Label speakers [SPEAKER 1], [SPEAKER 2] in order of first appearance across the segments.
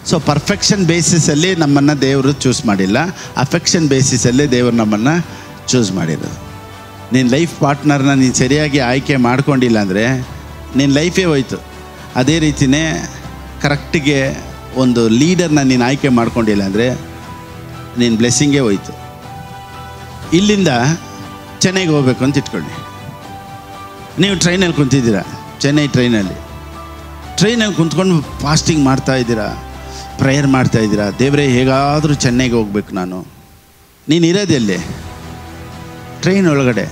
[SPEAKER 1] So perfection ಬೇಸಿಸಲ್ಲಿ ನಮ್ಮನ್ನು ದೇವರು choose ಮಾಡಿಲ್ಲ, ಅಫೆಕ್ಷನ್ ಬೇಸಿಸಲ್ಲೇ ದೇವರು ನಮ್ಮನ್ನು ಚೂಸ್ ಮಾಡಿರೋದು. ನಿನ್ನ ಲೈಫ್ ಪಾರ್ಟ್ನರ್ನ ನೀನು ಸರಿಯಾಗಿ ಆಯ್ಕೆ ಮಾಡ್ಕೊಂಡಿಲ್ಲ ಅಂದರೆ ನಿನ್ನ ಲೈಫೇ ಹೋಯ್ತು. ಅದೇ ರೀತಿಯೇ ಕರೆಕ್ಟಿಗೆ ಒಂದು ಲೀಡರ್ನ ನೀನು ಆಯ್ಕೆ ಮಾಡ್ಕೊಂಡಿಲ್ಲ ಅಂದರೆ ನಿನ್ನ ಬ್ಲೆಸ್ಸಿಂಗೇ ಹೋಯ್ತು. ಇಲ್ಲಿಂದ ಚೆನ್ನೈಗೆ ಹೋಗ್ಬೇಕು ಅಂತ ಇಟ್ಕೊಳ್ಳಿ. ನೀವು ಟ್ರೈನಲ್ಲಿ ಕುಂತಿದ್ದೀರಾ, ಚೆನ್ನೈ ಟ್ರೈನಲ್ಲಿ ಕುಂತ್ಕೊಂಡು ಫಾಸ್ಟಿಂಗ್ ಮಾಡ್ತಾಯಿದ್ದೀರಾ, ಪ್ರೇಯರ್ ಮಾಡ್ತಾಯಿದ್ದೀರಾ, ದೇವರೇ ಹೇಗಾದರೂ ಚೆನ್ನೈಗೆ ಹೋಗ್ಬೇಕು ನಾನು. ನೀನು ಇರೋದೆಲ್ಲಿ? ಟ್ರೈನ್ ಒಳಗಡೆ.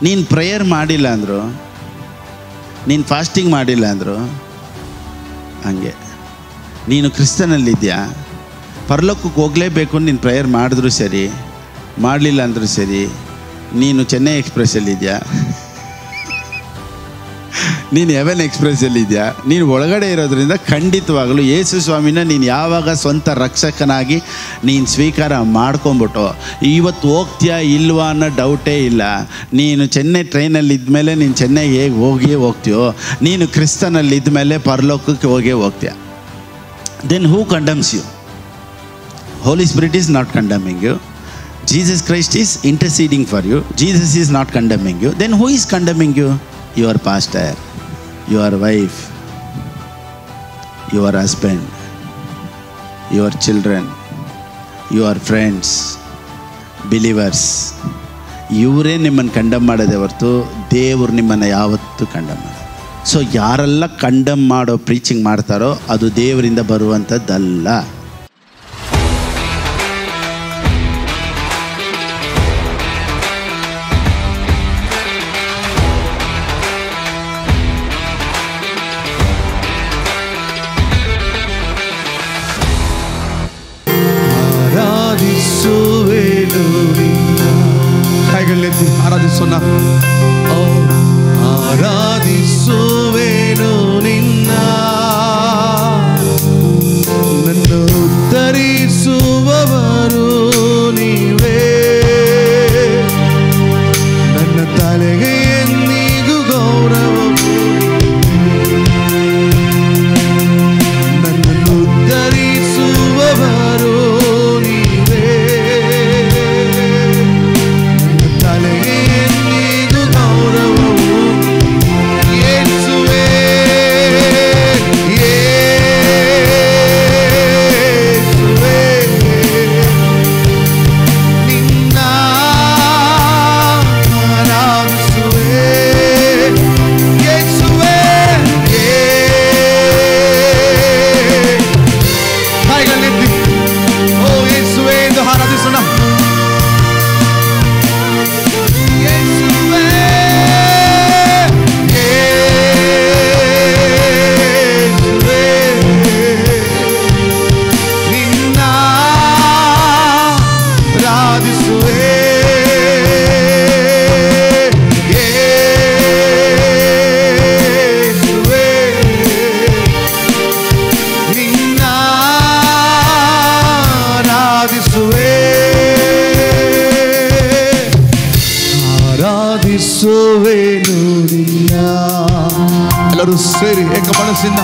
[SPEAKER 1] ನೀನು ಪ್ರೇಯರ್ ಮಾಡಿಲ್ಲ ಅಂದರು, ನೀನು ಫಾಸ್ಟಿಂಗ್ ಮಾಡಿಲ್ಲ ಅಂದರು, ಹಂಗೆ ನೀನು ಕ್ರಿಸ್ತನಲ್ಲಿದ್ಯಾ, ಪರಲೋಕಕ್ಕೆ ಹೋಗಲೇಬೇಕು ನೀನು ಪ್ರೇಯರ್ ಮಾಡಿದ್ರು ಸರಿ, ಮಾಡಲಿಲ್ಲ ಅಂದರೂ ಸರಿ, ನೀನು ಚೆನ್ನೈ ಎಕ್ಸ್ಪ್ರೆಸ್ಸಲ್ಲಿದೆಯಾ, ನೀನು ಹೆವೆನ್ ಎಕ್ಸ್ಪ್ರೆಸ್ಸಲ್ಲಿದೆಯಾ, ನೀನು ಒಳಗಡೆ ಇರೋದ್ರಿಂದ ಖಂಡಿತವಾಗಲೂ ಯೇಸು ಸ್ವಾಮಿನ ನೀನು ಯಾವಾಗ ಸ್ವಂತ ರಕ್ಷಕನಾಗಿ ನೀನು ಸ್ವೀಕಾರ ಮಾಡ್ಕೊಂಬಿಟ್ಟು ಇವತ್ತು ಹೋಗ್ತೀಯಾ ಇಲ್ವಾ ಅನ್ನೋ ಡೌಟೇ ಇಲ್ಲ. ನೀನು ಚೆನ್ನೈ ಟ್ರೈನಲ್ಲಿ ಇದ್ಮೇಲೆ ನೀನು ಚೆನ್ನೈಗೆ ಹೇಗೆ ಹೋಗ್ತೀಯೋ, ನೀನು ಕ್ರಿಸ್ತನಲ್ಲಿ ಇದ್ಮೇಲೆ ಪರಲೋಕಕ್ಕೆ ಹೋಗ್ತೀಯ. Then who condemns you? Holy Spirit is not condemning you. Jesus Christ is interceding for you. Jesus is not condemning you. Then who is condemning you? Your pastor, your wife, your husband, your children, your friends, believers. ಇವರೇ ನಿಮ್ಮನ್ನು condemn ಮಾಡೋದೇ ಹೊರತು ದೇವರು ನಿಮ್ಮನ್ನು ಯಾವತ್ತೂ condemn ಮಾಡೋದು. So ಯಾರೆಲ್ಲ condemn ಮಾಡೋ ಪ್ರೀಚಿಂಗ್ ಮಾಡ್ತಾರೋ ಅದು ದೇವರಿಂದ ಬರುವಂಥದ್ದಲ್ಲ.
[SPEAKER 2] ಆರಾಧಿಸೋಣ. ಆರಾಧಿಸುವೆನು ನಿನ್ನ, ನನ್ನ ಉತ್ತರಿಸುವವರು ನೀವೇ, ನನ್ನ ತಲೆಗೆ ಎಂದಿಗೂ ಗೌರವ, ನನ್ನನ್ನು ಉತ್ತರಿಸುವವರು ಎಲ್ಲರೂ ಸೇರಿ ಏಕ ಮನಸ್ಸಿಂದ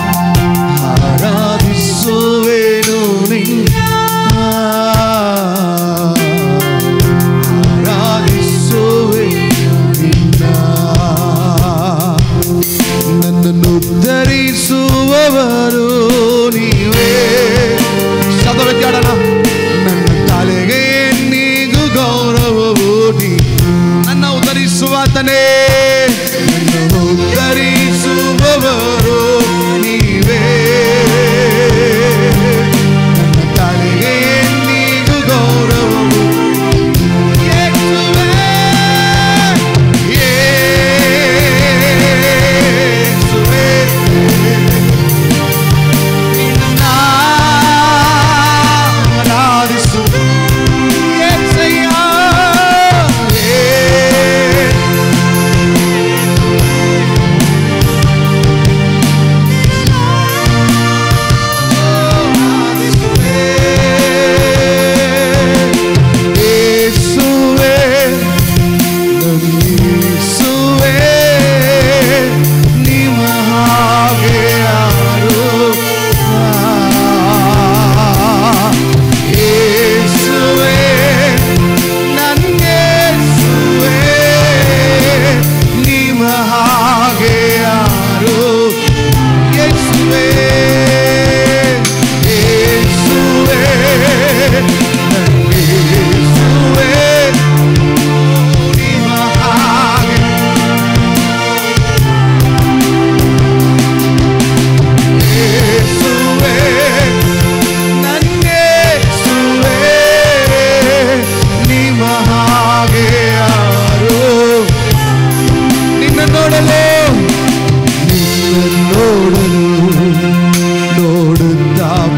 [SPEAKER 2] ಆರಾಧಿಸುವೆನು ನಿನ್ನ, ಆರಾಧಿಸುವೆನು ನಿನ್ನ, ನನ್ನನ್ನು ಉದ್ಧರಿಸುವವರು ನೀವೇ. ಸದವ್ಯಕ್ಕಾಡೋಣ. ನನ್ನ ತಲೆಗೆ ಎಂದಿಗೂ ಗೌರವವು ನೀ, ನನ್ನ ಉದ್ಧರಿಸುವಾತನೇ, ನನ್ನ ಉದ್ಧರಿಸುವವರು ನೀವೇ.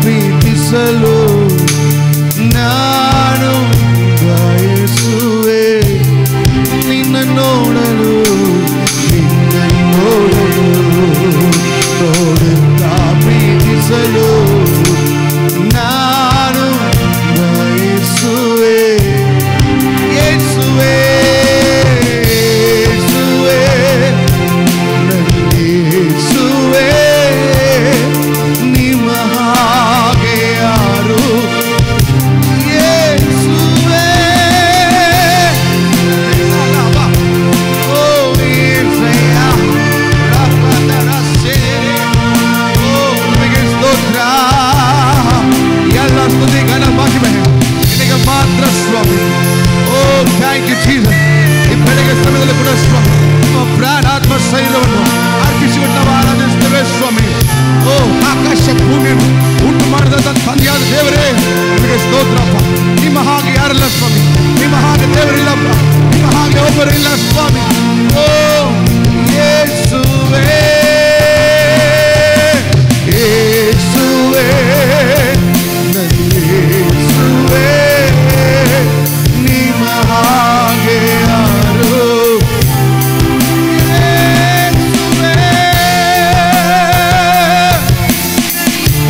[SPEAKER 2] ಪ್ರೀತಿಸಲು ನಾನು ಬಯಸುವೆ. ನಿನ್ನ ನೋಡಲು ನೋಡುತ್ತಾ ಪ್ರೀತಿಸಲು ನಾನು ಬಯಸುವೆ. ಯೇಸುವೇ ಯೇಸುವೇ ನನ್ನ ಯೇಸುವೇ, ನಿಮ್ಮ ಹಾಗೆ ಯಾರು. ಯೇಸುವೇ ಓ ಯೇಸಯ್ಯ, ಓ ನಿಮಗೆ ಸ್ತೋತ್ರ. ಎಲ್ಲ ಸ್ತುತಿ ಘನ ಮಹಿಮೆ ನಿನಗೆ ಮಾತ್ರ ಸ್ವಾಮಿ. ಓ ಥ್ಯಾಂಕ್ ಯು ಜೀಸಸ್. ಈ ಬೆಳಗ್ಗೆ ಸಮಯದಲ್ಲಿ ಕೂಡ ಸ್ವಾಮಿ ನಿಮ್ಮ ಪ್ರಾಣಾತ್ಮ ಶರೀರವನ್ನು ಅರ್ಪಿಸಿಕೊಂಡು ನಾವು ಆರಾಧಿಸುತ್ತೇವೆ ಸ್ವಾಮಿ. ಓ ಆಕಾಶ ಭೂಮಿಯನ್ನು ಉಂಟು ಮಾಡಿದಂಥ ತಂದೆಯಾದ ದೇವರೇ ನಿಮಗೆ ಸ್ತೋತ್ರಪ್ಪ. ನಿಮ್ಮ ಹಾಗೆ ಯಾರಿಲ್ಲ ಸ್ವಾಮಿ, ನಿಮ್ಮ ಹಾಗೆ ದೇವರಿಲ್ಲಪ್ಪ, ನಿಮ್ಮ ಹಾಗೆ ಒಬ್ಬರಿಲ್ಲ ಸ್ವಾಮಿ. ಓ ಯೇಸುವೇ ಯೇಸುವೇ ನನ್ನ ಯೇಸುವೇ, ನಿಮ್ಮ ಹಾಗೆ ಯಾರು. ಯೇಸುವೇ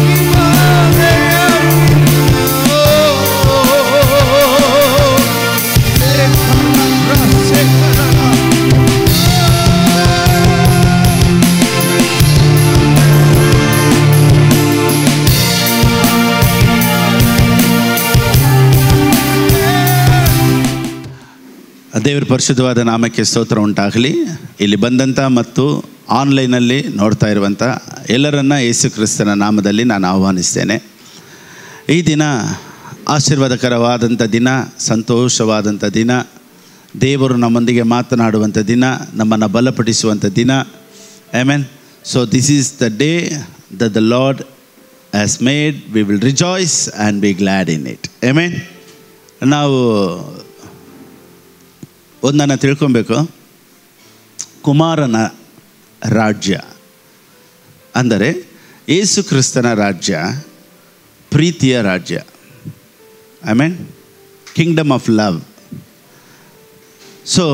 [SPEAKER 2] ನಿಮ್ಮ ಹಾಗೆ ಯಾರು. ದೇವರ ಪರಿಶುದ್ಧವಾದ ನಾಮಕ್ಕೆ ಸ್ತೋತ್ರ ಉಂಟಾಗಲಿ. ಇಲ್ಲಿ ಬಂದಂಥ ಮತ್ತು ಆನ್ಲೈನಲ್ಲಿ ನೋಡ್ತಾ ಇರುವಂಥ ಎಲ್ಲರನ್ನ ಯೇಸು ಕ್ರಿಸ್ತನ ನಾಮದಲ್ಲಿ ನಾನು ಆಹ್ವಾನಿಸ್ತೇನೆ. ಈ ದಿನ ಆಶೀರ್ವಾದಕರವಾದಂಥ ದಿನ, ಸಂತೋಷವಾದಂಥ ದಿನ, ದೇವರು ನಮ್ಮೊಂದಿಗೆ ಮಾತನಾಡುವಂಥ ದಿನ, ನಮ್ಮನ್ನು ಬಲಪಡಿಸುವಂಥ ದಿನ. Amen. So this is the day that the lord has made, we will rejoice and B glad in it. Amen. ನಾವು ಒಂದನ್ನು ತಿಳ್ಕೊಬೇಕು. ಕುಮಾರನ ರಾಜ್ಯ ಅಂದರೆ ಯೇಸು ಕ್ರಿಸ್ತನ ರಾಜ್ಯ ಪ್ರೀತಿಯ ರಾಜ್ಯ. Amen. Kingdom of love. So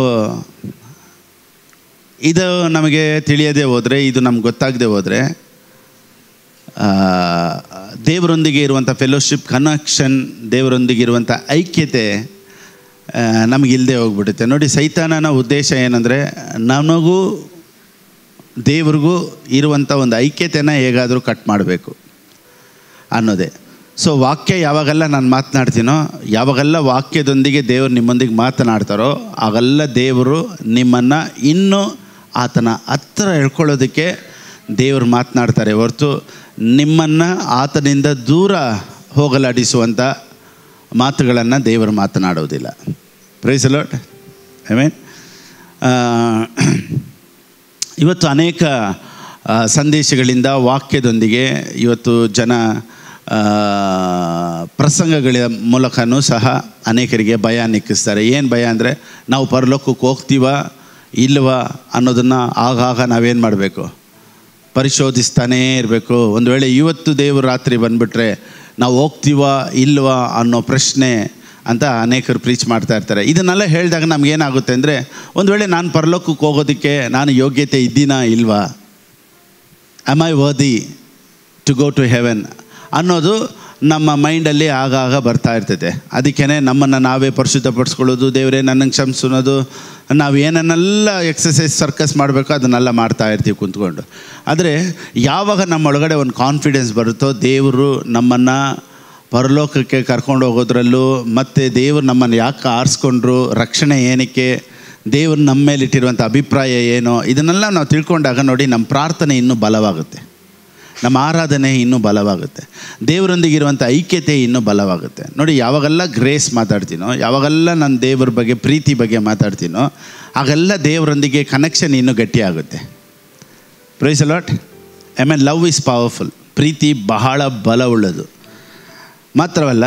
[SPEAKER 2] ಇದು ನಮಗೆ ತಿಳಿಯದೇ ಹೋದರೆ, ಇದು ನಮ್ಗೆ ಗೊತ್ತಾಗದೆ ಹೋದರೆ, ದೇವರೊಂದಿಗೆ ಇರುವಂಥ ಫೆಲೋಶಿಪ್, ಕನೆಕ್ಷನ್, ದೇವರೊಂದಿಗೆ ಇರುವಂಥ ಐಕ್ಯತೆ ನಮಗಿಲ್ಲದೆ ಹೋಗ್ಬಿಡುತ್ತೆ. ನೋಡಿ, ಸೈತಾನನ ಉದ್ದೇಶ ಏನಂದರೆ ನಮಗೂ ದೇವ್ರಿಗೂ ಇರುವಂಥ ಒಂದು ಐಕ್ಯತೆನ ಹೇಗಾದರೂ ಕಟ್ ಮಾಡಬೇಕು ಅನ್ನೋದೇ. ಸೊ ವಾಕ್ಯ ಯಾವಾಗೆಲ್ಲ ನಾನು ಮಾತನಾಡ್ತೀನೋ, ಯಾವಾಗೆಲ್ಲ ವಾಕ್ಯದೊಂದಿಗೆ ದೇವರು ನಿಮ್ಮೊಂದಿಗೆ ಮಾತನಾಡ್ತಾರೋ ಆಗೆಲ್ಲ ದೇವರು ನಿಮ್ಮನ್ನು ಇನ್ನೂ ಆತನ ಹತ್ತಿರ ಹೇಳ್ಕೊಳ್ಳೋದಕ್ಕೆ ದೇವರು ಮಾತನಾಡ್ತಾರೆ ಹೊರತು ನಿಮ್ಮನ್ನು ಆತನಿಂದ ದೂರ ಹೋಗಲಾಡಿಸುವಂಥ ಮಾತುಗಳನ್ನು ದೇವರು ಮಾತನಾಡೋದಿಲ್ಲ. Praise the Lord. ಆಮೆನ್. ಇವತ್ತು ಅನೇಕ ಸಂದೇಶಗಳಿಂದ ವಾಕ್ಯದೊಂದಿಗೆ ಇವತ್ತು ಜನ ಪ್ರಸಂಗಗಳ ಮೂಲಕನೂ ಸಹ ಅನೇಕರಿಗೆ ಭಯ ನಿಕ್ಕಿಸ್ತಾರೆ. ಏನು ಭಯ ಅಂದರೆ ನಾವು ಪರಲೋಕಕ್ಕೆ ಹೋಗ್ತೀವಾ ಇಲ್ವಾ ಅನ್ನೋದನ್ನು ಆಗಾಗ ನಾವೇನು ಮಾಡಬೇಕು, ಪರಿಶೋಧಿಸ್ತಾನೇ ಇರಬೇಕು. ಒಂದು ವೇಳೆ ಇವತ್ತು ದೇವರು ರಾತ್ರಿ ಬಂದುಬಿಟ್ರೆ ನಾವು ಹೋಗ್ತೀವಾ ಇಲ್ವಾ ಅನ್ನೋ ಪ್ರಶ್ನೆ ಅಂತ ಅನೇಕರು ಪ್ರೀಚ್ ಮಾಡ್ತಾ ಇರ್ತಾರೆ. ಇದನ್ನೆಲ್ಲ ಹೇಳಿದಾಗ ನಮಗೇನಾಗುತ್ತೆ ಅಂದರೆ, ಒಂದು ವೇಳೆ ನಾನು ಪರಲೋಕಕ್ಕೆ ಹೋಗೋದಕ್ಕೆ ನಾನು ಯೋಗ್ಯತೆ ಇದ್ದೀನಾ ಇಲ್ವಾ, am I worthy to go to heaven ಅನ್ನೋದು ನಮ್ಮ ಮೈಂಡಲ್ಲಿ ಆಗಾಗ ಬರ್ತಾ ಇರ್ತೈತೆ. ಅದಕ್ಕೇ ನಮ್ಮನ್ನು ನಾವೇ ಪರಿಶುದ್ಧಪಡಿಸ್ಕೊಳ್ಳೋದು, ದೇವರೇ ನನ್ನನ್ನು ಕ್ಷಮಿಸೋದು, ನಾವು ಏನನ್ನೆಲ್ಲ ಎಕ್ಸಸೈಸ್ ಸರ್ಕಸ್ ಮಾಡಬೇಕು ಅದನ್ನೆಲ್ಲ ಮಾಡ್ತಾ ಇರ್ತೀವಿ ಕುಂತ್ಕೊಂಡು. ಆದರೆ ಯಾವಾಗ ನಮ್ಮೊಳಗಡೆ ಒಂದು ಕಾನ್ಫಿಡೆನ್ಸ್ ಬರುತ್ತೋ, ದೇವರು ನಮ್ಮನ್ನು ಪರಲೋಕಕ್ಕೆ ಕರ್ಕೊಂಡು ಹೋಗೋದ್ರಲ್ಲೂ, ಮತ್ತು ದೇವರು ನಮ್ಮನ್ನು ಯಾಕೆ ಆರಿಸ್ಕೊಂಡ್ರು, ರಕ್ಷಣೆ ಏನಕ್ಕೆ, ದೇವರು ನಮ್ಮ ಮೇಲೆ ಇಟ್ಟಿರುವಂಥ ಅಭಿಪ್ರಾಯ ಏನೋ, ಇದನ್ನೆಲ್ಲ ನಾವು ತಿಳ್ಕೊಂಡಾಗ ನೋಡಿ ನಮ್ಮ ಪ್ರಾರ್ಥನೆ ಇನ್ನೂ ಬಲವಾಗುತ್ತೆ, ನಮ್ಮ ಆರಾಧನೆ ಇನ್ನೂ ಬಲವಾಗುತ್ತೆ, ದೇವರೊಂದಿಗಿರುವಂಥ ಐಕ್ಯತೆ ಇನ್ನೂ ಬಲವಾಗುತ್ತೆ. ನೋಡಿ, ಯಾವಾಗೆಲ್ಲ ಗ್ರೇಸ್ ಮಾತಾಡ್ತೀನೋ, ಯಾವಾಗೆಲ್ಲ ನಾನು ದೇವ್ರ ಬಗ್ಗೆ, ಪ್ರೀತಿ ಬಗ್ಗೆ ಮಾತಾಡ್ತೀನೋ, ಆಗೆಲ್ಲ ದೇವರೊಂದಿಗೆ ಕನೆಕ್ಷನ್ ಇನ್ನೂ ಗಟ್ಟಿಯಾಗುತ್ತೆ. Praise the Lord. ಆಮೇಲೆ ಲವ್ ಈಸ್ ಪವರ್ಫುಲ್. ಪ್ರೀತಿ ಬಹಳ ಬಲವುಳ್ಳದು. ಮಾತ್ರವಲ್ಲ,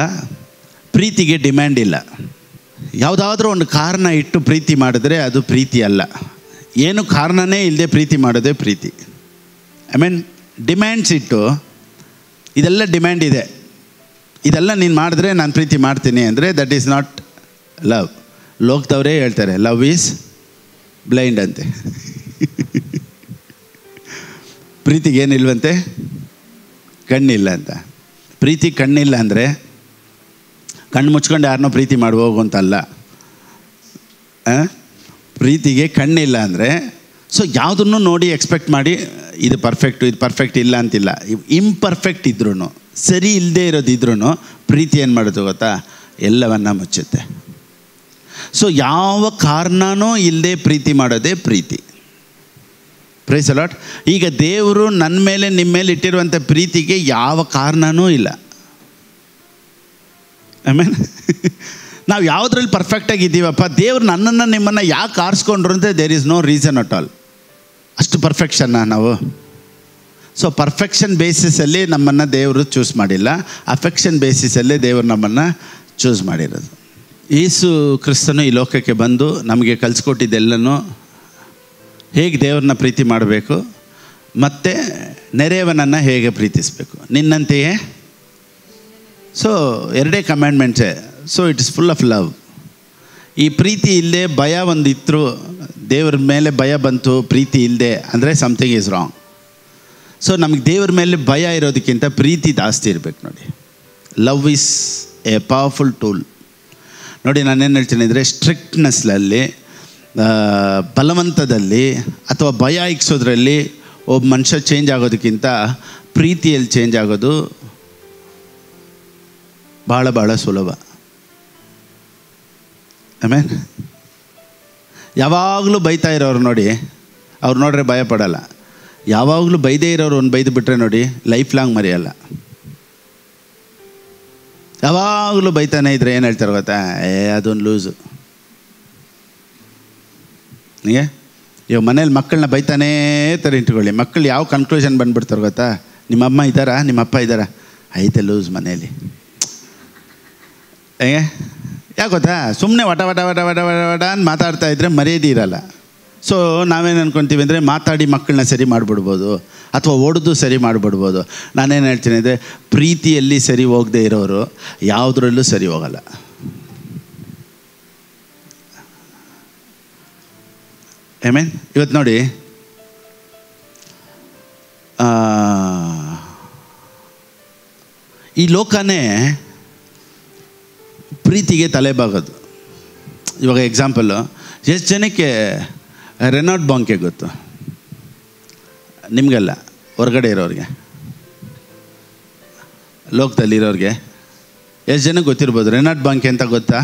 [SPEAKER 2] ಪ್ರೀತಿಗೆ ಡಿಮ್ಯಾಂಡ್ ಇಲ್ಲ. ಯಾವುದಾದ್ರೂ ಒಂದು ಕಾರಣ ಇಟ್ಟು ಪ್ರೀತಿ ಮಾಡಿದ್ರೆ ಅದು ಪ್ರೀತಿ ಅಲ್ಲ. ಏನು ಕಾರಣನೇ ಇಲ್ಲದೆ ಪ್ರೀತಿ ಮಾಡೋದೇ ಪ್ರೀತಿ. ಐ ಮೀನ್ ಡಿಮ್ಯಾಂಡ್ಸ್ ಇಟ್ಟು
[SPEAKER 1] ಇದೆಲ್ಲ ಡಿಮ್ಯಾಂಡ್ ಇದೆ. ಇದೆಲ್ಲ ನೀನು ಮಾಡಿದ್ರೆ ನಾನು ಪ್ರೀತಿ ಮಾಡ್ತೀನಿ ಅಂದರೆ ದಟ್ ಈಸ್ ನಾಟ್ ಲವ್. ಲೋಕದವರೇ ಹೇಳ್ತಾರೆ ಲವ್ ಈಸ್ ಬ್ಲೈಂಡ್ ಅಂತೆ. ಪ್ರೀತಿಗೆ ಏನಿಲ್ವಂತೆ? ಕಣ್ಣಿಲ್ಲ ಅಂತ. ಪ್ರೀತಿ ಕಣ್ಣಿಲ್ಲ ಅಂದರೆ ಕಣ್ಣು ಮುಚ್ಕೊಂಡು ಯಾರನ್ನೋ ಪ್ರೀತಿ ಮಾಡುವೋಗು ಅಂತಲ್ಲ. ಪ್ರೀತಿಗೆ ಕಣ್ಣಿಲ್ಲ ಅಂದರೆ ಯಾವುದನ್ನು ನೋಡಿ ಎಕ್ಸ್ಪೆಕ್ಟ್ ಮಾಡಿ ಇದು ಪರ್ಫೆಕ್ಟ್ ಇಲ್ಲ ಅಂತಿಲ್ಲ. ಇಂಪರ್ಫೆಕ್ಟ್ ಇದ್ರೂ, ಸರಿ ಇಲ್ಲದೆ ಇರೋದಿದ್ರೂ ಪ್ರೀತಿ ಏನು ಮಾಡೋದು ಗೊತ್ತಾ? ಎಲ್ಲವನ್ನ ಮುಚ್ಚುತ್ತೆ. ಯಾವ ಕಾರಣನೂ ಇಲ್ಲದೆ ಪ್ರೀತಿ ಮಾಡೋದೇ ಪ್ರೀತಿ. Price the lord. ಈಗ ದೇವರು ನನ್ನ ಮೇಲೆ ನಿಮ್ಮ ಮೇಲೆ ಇಟ್ಟಿರುವಂಥ ಪ್ರೀತಿಗೆ ಯಾವ ಕಾರಣನೂ ಇಲ್ಲ. ಆಮೇಲೆ ನಾವು ಯಾವುದ್ರಲ್ಲಿ ಪರ್ಫೆಕ್ಟಾಗಿದ್ದೀವಪ್ಪ, ದೇವ್ರು ನನ್ನನ್ನು ನಿಮ್ಮನ್ನು ಯಾಕೆ ಆರಿಸ್ಕೊಂಡ್ರು ಅಂದರೆ there is no reason at all. ಅಷ್ಟು ಪರ್ಫೆಕ್ಷನ್ನ ನಾವು. ಪರ್ಫೆಕ್ಷನ್ ಬೇಸಿಸಲ್ಲಿ ನಮ್ಮನ್ನು ದೇವರು ಚೂಸ್ ಮಾಡಿಲ್ಲ, ಅಫೆಕ್ಷನ್ ಬೇಸಿಸಲ್ಲೇ ದೇವರು ನಮ್ಮನ್ನು ಚೂಸ್ ಮಾಡಿರೋದು. ಯೇಸು ಕ್ರಿಸ್ತನು ಈ ಲೋಕಕ್ಕೆ ಬಂದು ನಮಗೆ ಕಲಿಸ್ಕೊಟ್ಟಿದ್ದೆಲ್ಲನೂ ಹೇಗೆ ದೇವ್ರನ್ನ ಪ್ರೀತಿ ಮಾಡಬೇಕು ಮತ್ತು ನೆರೆಯವನನ್ನು ಹೇಗೆ ಪ್ರೀತಿಸಬೇಕು, ನಿನ್ನಂತೆಯೇ. ಎರಡೇ ಕಮ್ಯಾಂಡ್ಮೆಂಟ್ಸೇ. It is full of love. ಈ ಪ್ರೀತಿ ಇಲ್ಲದೆ ಭಯ ಒಂದು ಇತ್ತು, ದೇವ್ರ ಮೇಲೆ ಭಯ ಬಂತು, ಪ್ರೀತಿ ಇಲ್ಲದೆ ಅಂದರೆ ಸಮಥಿಂಗ್ ಈಸ್ ರಾಂಗ್. ನಮಗೆ ದೇವ್ರ ಮೇಲೆ ಭಯ ಇರೋದಕ್ಕಿಂತ ಪ್ರೀತಿ ಜಾಸ್ತಿ ಇರಬೇಕು ನೋಡಿ. Love is A powerful tool. ನೋಡಿ, ನಾನೇನು ಹೇಳ್ತೀನಿ ಅಂದರೆ ಸ್ಟ್ರಿಕ್ಟ್ನೆಸ್ನಲ್ಲಿ, ಬಲವಂತದಲ್ಲಿ ಅಥವಾ ಭಯ ಇಕ್ಸೋದ್ರಲ್ಲಿ ಒಬ್ಬ ಮನುಷ್ಯ ಚೇಂಜ್ ಆಗೋದಕ್ಕಿಂತ ಪ್ರೀತಿಯಲ್ಲಿ ಚೇಂಜ್ ಆಗೋದು ಭಾಳ ಭಾಳ ಸುಲಭ. ಆಮೇಲೆ ಯಾವಾಗಲೂ ಬೈತಾ ಇರೋರು ನೋಡಿ, ಅವ್ರು ನೋಡ್ರೆ ಭಯ ಪಡಲ್ಲ. ಯಾವಾಗಲೂ ಬೈದೇ ಇರೋರು ಒಂದು ಬೈದು ಬಿಟ್ಟರೆ ನೋಡಿ ಲೈಫ್ ಲಾಂಗ್ ಮರೆಯಲ್ಲ. ಯಾವಾಗಲೂ ಬೈತಾನೆ ಇದ್ರೆ ಏನು ಹೇಳ್ತಾರೆ ಗೊತ್ತಾ? ಅದೊಂದು ಲೂಸು. ನಿಮಗೆ ಇವಾಗ ಮನೇಲಿ ಮಕ್ಕಳನ್ನ ಬೈತಾನೇ ಥರ ಇಟ್ಕೊಳ್ಳಿ, ಮಕ್ಕಳು ಯಾವ ಕನ್ಕ್ಲೂಷನ್ ಬಂದುಬಿಡ್ತಾರೆ ಗೊತ್ತಾ? ನಿಮ್ಮ ಅಮ್ಮ ಇದ್ದಾರಾ, ನಿಮ್ಮ ಅಪ್ಪ ಇದ್ದಾರಾ? ಐತೆ ಲೂಸ್ ಮನೇಲಿ. ಹೇಗೆ? ಯಾಕೆ ಗೊತ್ತಾ? ಸುಮ್ಮನೆ ವಟ ವಟ ವಟ ವಟ ವಟ ವಟ ಅಂತ ಮಾತಾಡ್ತಾ ಇದ್ದರೆ ಮರ್ಯಾದೆ ಇರಲ್ಲ. ನಾವೇನು ಅಂದ್ಕೊತೀವಿ ಅಂದರೆ ಮಾತಾಡಿ ಮಕ್ಕಳನ್ನ ಸರಿ ಮಾಡಿಬಿಡ್ಬೋದು ಅಥವಾ ಹೊಡೆದು ಸರಿ ಮಾಡಿಬಿಡ್ಬೋದು. ನಾನೇನು ಹೇಳ್ತೀನಿ ಅಂದರೆ ಪ್ರೀತಿಯಲ್ಲಿ ಸರಿ ಹೋಗದೆ ಇರೋರು ಯಾವುದ್ರಲ್ಲೂ ಸರಿ ಹೋಗಲ್ಲ. ಆಮೇನ್. ಇವತ್ತು ನೋಡಿ, ಈ ಲೋಕನೇ ಪ್ರೀತಿಗೆ ತಲೆಬಾಗೋದು. ಇವಾಗ ಎಕ್ಸಾಂಪಲ್ಲು, ಎಷ್ಟು ಜನಕ್ಕೆ ರೆನಾಲ್ಡ್ ಬಾಂಕೆ ಗೊತ್ತು? ನಿಮಗೆಲ್ಲ, ಹೊರಗಡೆ ಇರೋರಿಗೆ, ಲೋಕದಲ್ಲಿರೋರಿಗೆ ಎಷ್ಟು ಜನಕ್ಕೆ ಗೊತ್ತಿರ್ಬೋದು? ರೆನಾಲ್ಡ್ ಬಾಂಕೆ ಅಂತ ಗೊತ್ತಾ?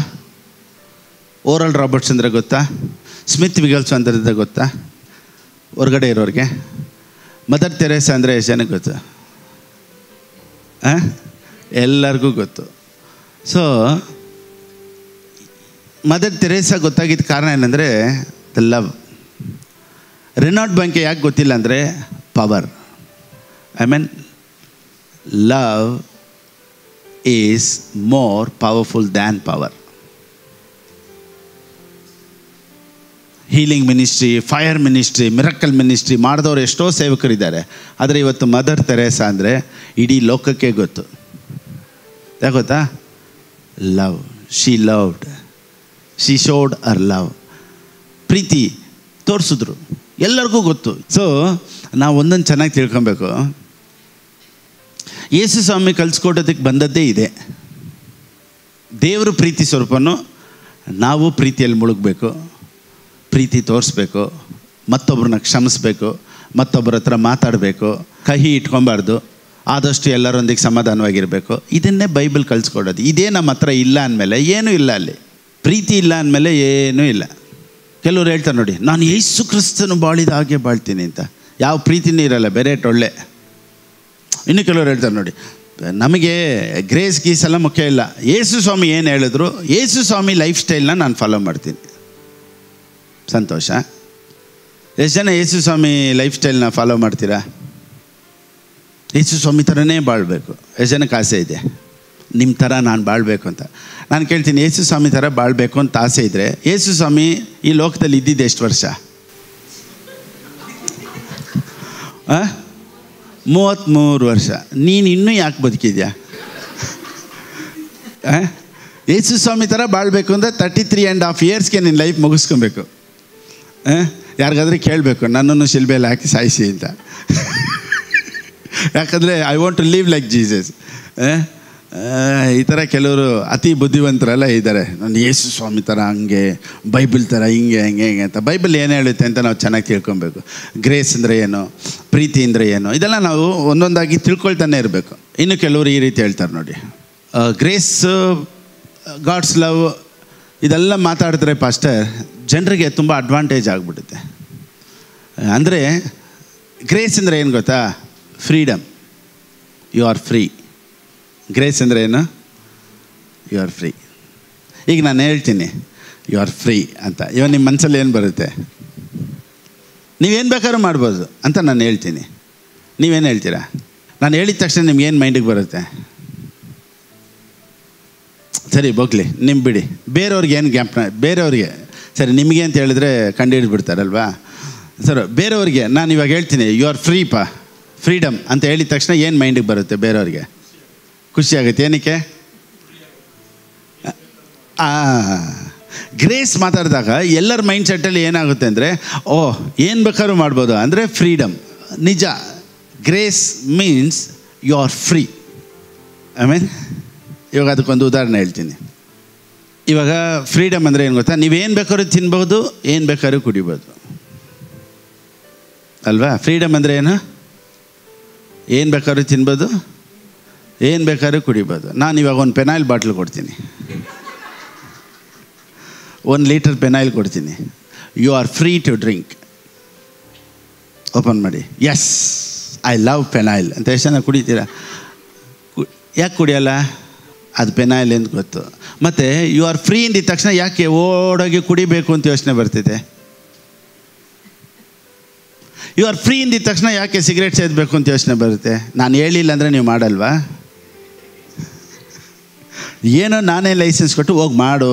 [SPEAKER 1] ಓರಲ್ ರಾಬರ್ಟ್ಸ್ ಅಂದರೆ ಗೊತ್ತಾ? ಸ್ಮಿತ್ ವಿಗಲ್ಸ್ ಅಂದರೆ ಗೊತ್ತಾ? ಹೊರಗಡೆ ಇರೋರಿಗೆ. ಮದರ್ ತೆರೇಸಾ ಅಂದರೆ ಎಷ್ಟು ಜನಕ್ಕೆ ಗೊತ್ತು? ಎಲ್ಲರಿಗೂ ಗೊತ್ತು. ಮದರ್ ತೆರೇಸಾ ಗೊತ್ತಾಗಿದ್ದ ಕಾರಣ ಏನಂದರೆ ದ ಲವ್. ರೆನಾಲ್ಡ್ ಬಾಂಕೆ ಯಾಕೆ ಗೊತ್ತಿಲ್ಲ ಅಂದರೆ power. Love is more powerful than power. Healing ministry, fire ministry, miracle ministry ಮಾಡಿದವರು ಎಷ್ಟೋ ಸೇವಕರಿದ್ದಾರೆ. ಆದರೆ ಇವತ್ತು ಮದರ್ ತೆರೇಸಾ ಅಂದರೆ ಇಡೀ ಲೋಕಕ್ಕೆ ಗೊತ್ತು. ಯಾಕೆ ಗೊತ್ತಾ? Love. She loved. She showed her love. ಪ್ರೀತಿ ತೋರಿಸಿದ್ರು, ಎಲ್ಲರಿಗೂ ಗೊತ್ತು. ನಾವು ಒಂದೊಂದು ಚೆನ್ನಾಗಿ ತಿಳ್ಕೊಬೇಕು. ಯೇಸು ಸ್ವಾಮಿ ಕಲಿಸ್ಕೊಡೋದಕ್ಕೆ ಬಂದದ್ದೇ ಇದೆ. ದೇವರು ಪ್ರೀತಿ ಸ್ವರೂಪನು, ನಾವು ಪ್ರೀತಿಯಲ್ಲಿ ಮುಳುಗಬೇಕು, ಪ್ರೀತಿ ತೋರಿಸ್ಬೇಕು, ಮತ್ತೊಬ್ಬರನ್ನ ಕ್ಷಮಿಸ್ಬೇಕು, ಮತ್ತೊಬ್ಬರ ಹತ್ರ ಮಾತಾಡಬೇಕು, ಕಹಿ ಇಟ್ಕೊಬಾರ್ದು, ಆದಷ್ಟು ಎಲ್ಲರೊಂದಿಗೆ ಸಮಾಧಾನವಾಗಿರಬೇಕು. ಇದನ್ನೇ ಬೈಬಲ್ ಕಲಿಸ್ಕೊಡೋದು. ಇದೇ ನಮ್ಮ ಹತ್ರ ಇಲ್ಲ ಅಂದಮೇಲೆ ಏನೂ ಇಲ್ಲ. ಅಲ್ಲಿ ಪ್ರೀತಿ ಇಲ್ಲ ಅಂದಮೇಲೆ ಏನೂ ಇಲ್ಲ. ಕೆಲವ್ರು ಹೇಳ್ತಾರೆ ನೋಡಿ, ನಾನು ಯೇಸು ಕ್ರಿಸ್ತನು ಬಾಳಿದ ಹಾಗೆ ಬಾಳ್ತೀನಿ ಅಂತ. ಯಾವ ಪ್ರೀತಿನೂ ಇರಲ್ಲ, ಬೇರೆ ಟೊಳ್ಳೆ. ಇನ್ನು ಕೆಲವ್ರು ಹೇಳ್ತಾರೆ ನೋಡಿ, ನಮಗೆ ಗ್ರೇಸ್ ಗೀಸ್ ಎಲ್ಲ ಮುಖ್ಯ ಇಲ್ಲ, ಯೇಸು ಸ್ವಾಮಿ ಏನು ಹೇಳಿದ್ರು, ಯೇಸು ಸ್ವಾಮಿ ಲೈಫ್ ಸ್ಟೈಲ್ನ ನಾನು ಫಾಲೋ ಮಾಡ್ತೀನಿ. ಸಂತೋಷ. ಎಷ್ಟು ಜನ ಯೇಸು ಸ್ವಾಮಿ ಲೈಫ್ ಸ್ಟೈಲ್ನ ಫಾಲೋ ಮಾಡ್ತೀರಾ? ಯೇಸು ಸ್ವಾಮಿ ಥರನೇ ಬಾಳಬೇಕು. ಎಷ್ಟು ಜನಕ್ಕೆ ಆಸೆ ಇದೆ ನಿಮ್ಮ ಥರ ನಾನು ಬಾಳಬೇಕು ಅಂತ? ನಾನು ಕೇಳ್ತೀನಿ, ಯೇಸು ಸ್ವಾಮಿ ಥರ ಬಾಳಬೇಕು ಅಂತ ಆಸೆ ಇದ್ದರೆ ಯೇಸು ಸ್ವಾಮಿ ಈ ಲೋಕದಲ್ಲಿ ಇದ್ದಿದ್ದು ಎಷ್ಟು ವರ್ಷ? 33 ವರ್ಷ. ನೀನು ಇನ್ನೂ ಯಾಕೆ ಬದುಕಿದ್ಯಾ? ಯೇಸು ಸ್ವಾಮಿ ಥರ ಬಾಳಬೇಕು ಅಂದರೆ 33.5 ಇಯರ್ಸ್ಗೆ ನಿನ್ನ ಲೈಫ್ ಮುಗಿಸ್ಕೊಬೇಕು. ಯಾರಿಗಾದ್ರೆ ಕೇಳಬೇಕು, ನನ್ನನ್ನು ಶಿಲ್ಬೆಯಲ್ಲಿ ಹಾಕಿ ಸಾಯಿಸಿ ಅಂತ. ಯಾಕಂದರೆ I want to live like Jesus. ಈ ಥರ ಕೆಲವರು ಅತಿ ಬುದ್ಧಿವಂತರೆಲ್ಲ ಇದ್ದಾರೆ. ನಾನು ಯೇಸು ಸ್ವಾಮಿ ಥರ ಹಂಗೆ, ಬೈಬಲ್ ಥರ ಹಿಂಗೆ ಅಂತ. ಬೈಬಲ್ ಏನು ಹೇಳುತ್ತೆ ಅಂತ ನಾವು ಚೆನ್ನಾಗಿ ತಿಳ್ಕೊಬೇಕು. ಗ್ರೇಸ್ ಅಂದರೆ ಏನು, ಪ್ರೀತಿ ಅಂದರೆ ಏನು, ಇದೆಲ್ಲ ನಾವು ಒಂದೊಂದಾಗಿ ತಿಳ್ಕೊಳ್ತಾನೆ ಇರಬೇಕು. ಇನ್ನು ಕೆಲವರು ಈ ರೀತಿ ಹೇಳ್ತಾರೆ ನೋಡಿ, ಗ್ರೇಸ್, ಗಾಡ್ಸ್ ಲವ್, ಇದೆಲ್ಲ ಮಾತಾಡಿದ್ರೆ ಪಾಸ್ಟರ್ ಜನರಿಗೆ ತುಂಬ ಅಡ್ವಾಂಟೇಜ್ ಆಗಿಬಿಡುತ್ತೆ. ಅಂದರೆ ಗ್ರೇಸ್ ಅಂದರೆ ಏನು ಗೊತ್ತಾ? Freedom. You are free. Grace ಅಂದರೆ ಏನು? You are free. ಈಗ ನಾನು ಹೇಳ್ತೀನಿ ಯು ಆರ್ ಫ್ರೀ ಅಂತ, ಇವಾಗ ನಿಮ್ಮ ಮನಸ್ಸಲ್ಲಿ ಏನು ಬರುತ್ತೆ? ನೀವೇನು ಬೇಕಾದ್ರೂ ಮಾಡ್ಬೋದು ಅಂತ ನಾನು ಹೇಳ್ತೀನಿ. ನೀವೇನು ಹೇಳ್ತೀರಾ? ನಾನು ಹೇಳಿದ ತಕ್ಷಣ ನಿಮ್ಗೇನು ಮೈಂಡಿಗೆ ಬರುತ್ತೆ? ಸರಿ ಬೋಗ್ಲಿ, ನಿಮ್ಮ ಬಿಡಿ. ಬೇರೆಯವ್ರಿಗೆ ಏನು ಜ್ಞಾಪನ, ಬೇರೆಯವ್ರಿಗೆ ಸರಿ ನಿಮಗೆ ಅಂತ ಹೇಳಿದ್ರೆ ಕಂಡುಹಿಡಿದ್ಬಿಡ್ತಾರಲ್ವಾ? ಸರ್, ಬೇರೆಯವ್ರಿಗೆ ನಾನು ಇವಾಗ ಹೇಳ್ತೀನಿ ಯು ಆರ್ ಫ್ರೀ ಪಾ, ಫ್ರೀಡಮ್ ಅಂತ ಹೇಳಿದ ತಕ್ಷಣ ಏನು ಮೈಂಡಿಗೆ ಬರುತ್ತೆ? ಬೇರೆಯವ್ರಿಗೆ ಖುಷಿ ಆಗುತ್ತೆ. ಏನಕ್ಕೆ? ಗ್ರೇಸ್ ಮಾತಾಡಿದಾಗ ಎಲ್ಲರ ಮೈಂಡ್ ಸೆಟ್ಟಲ್ಲಿ ಏನಾಗುತ್ತೆ ಅಂದರೆ, ಏನು ಬೇಕಾದ್ರೂ ಮಾಡ್ಬೋದು ಅಂದರೆ ಫ್ರೀಡಮ್. ನಿಜ, grace means you are free. I mean, ಇವಾಗ ಅದಕ್ಕೊಂದು ಉದಾಹರಣೆ ಹೇಳ್ತೀನಿ. ಇವಾಗ ಫ್ರೀಡಮ್ ಅಂದರೆ ಏನು ಗೊತ್ತಾ? ನೀವೇನು ಬೇಕಾದ್ರೂ ತಿನ್ಬೋದು, ಏನು ಬೇಕಾದ್ರೂ ಕುಡಿಬೋದು ಅಲ್ವಾ? ಫ್ರೀಡಮ್ ಅಂದರೆ ಏನು? ಏನು ಬೇಕಾದ್ರೂ ತಿನ್ಬೋದು, ಏನು ಬೇಕಾದ್ರೂ ಕುಡಿಬೋದು. ನಾನು ಇವಾಗ ಒಂದು ಪೆನಾಯಿಲ್ ಬಾಟ್ಲ್ ಕೊಡ್ತೀನಿ, 1 ಲೀಟರ್ ಪೆನಾಯಿಲ್ ಕೊಡ್ತೀನಿ. You are free to drink. Open ಮಾಡಿ, ಎಸ್ ಐ ಲವ್ ಪೆನಾಯಿಲ್ ಅಂತ ಎಷ್ಟು ಜನ ಕುಡಿತೀರಾ? ಯಾಕೆ ಕುಡಿಯೋಲ್ಲ? ಅದು ಪೆನಾಯಿಲ್ ಎಂದು ಗೊತ್ತು. ಮತ್ತು ಯು ಆರ್ ಫ್ರೀ ಅಂದಿದ ತಕ್ಷಣ ಯಾಕೆ ಓಡೋಗಿ ಕುಡಿಬೇಕು ಅಂತ ಯೋಚನೆ ಬರ್ತಿದೆ? ಯು ಆರ್ ಫ್ರೀ ಅಂದಿದ ತಕ್ಷಣ ಯಾಕೆ ಸಿಗರೇಟ್ ಸೇದಬೇಕು ಅಂತ ಯೋಚನೆ ಬರುತ್ತೆ? ನಾನು ಹೇಳಿಲ್ಲ ಅಂದರೆ ನೀವು ಮಾಡಲ್ವಾ? ಏನೋ ನಾನೇ ಲೈಸೆನ್ಸ್ ಕೊಟ್ಟು ಹೋಗಿ ಮಾಡು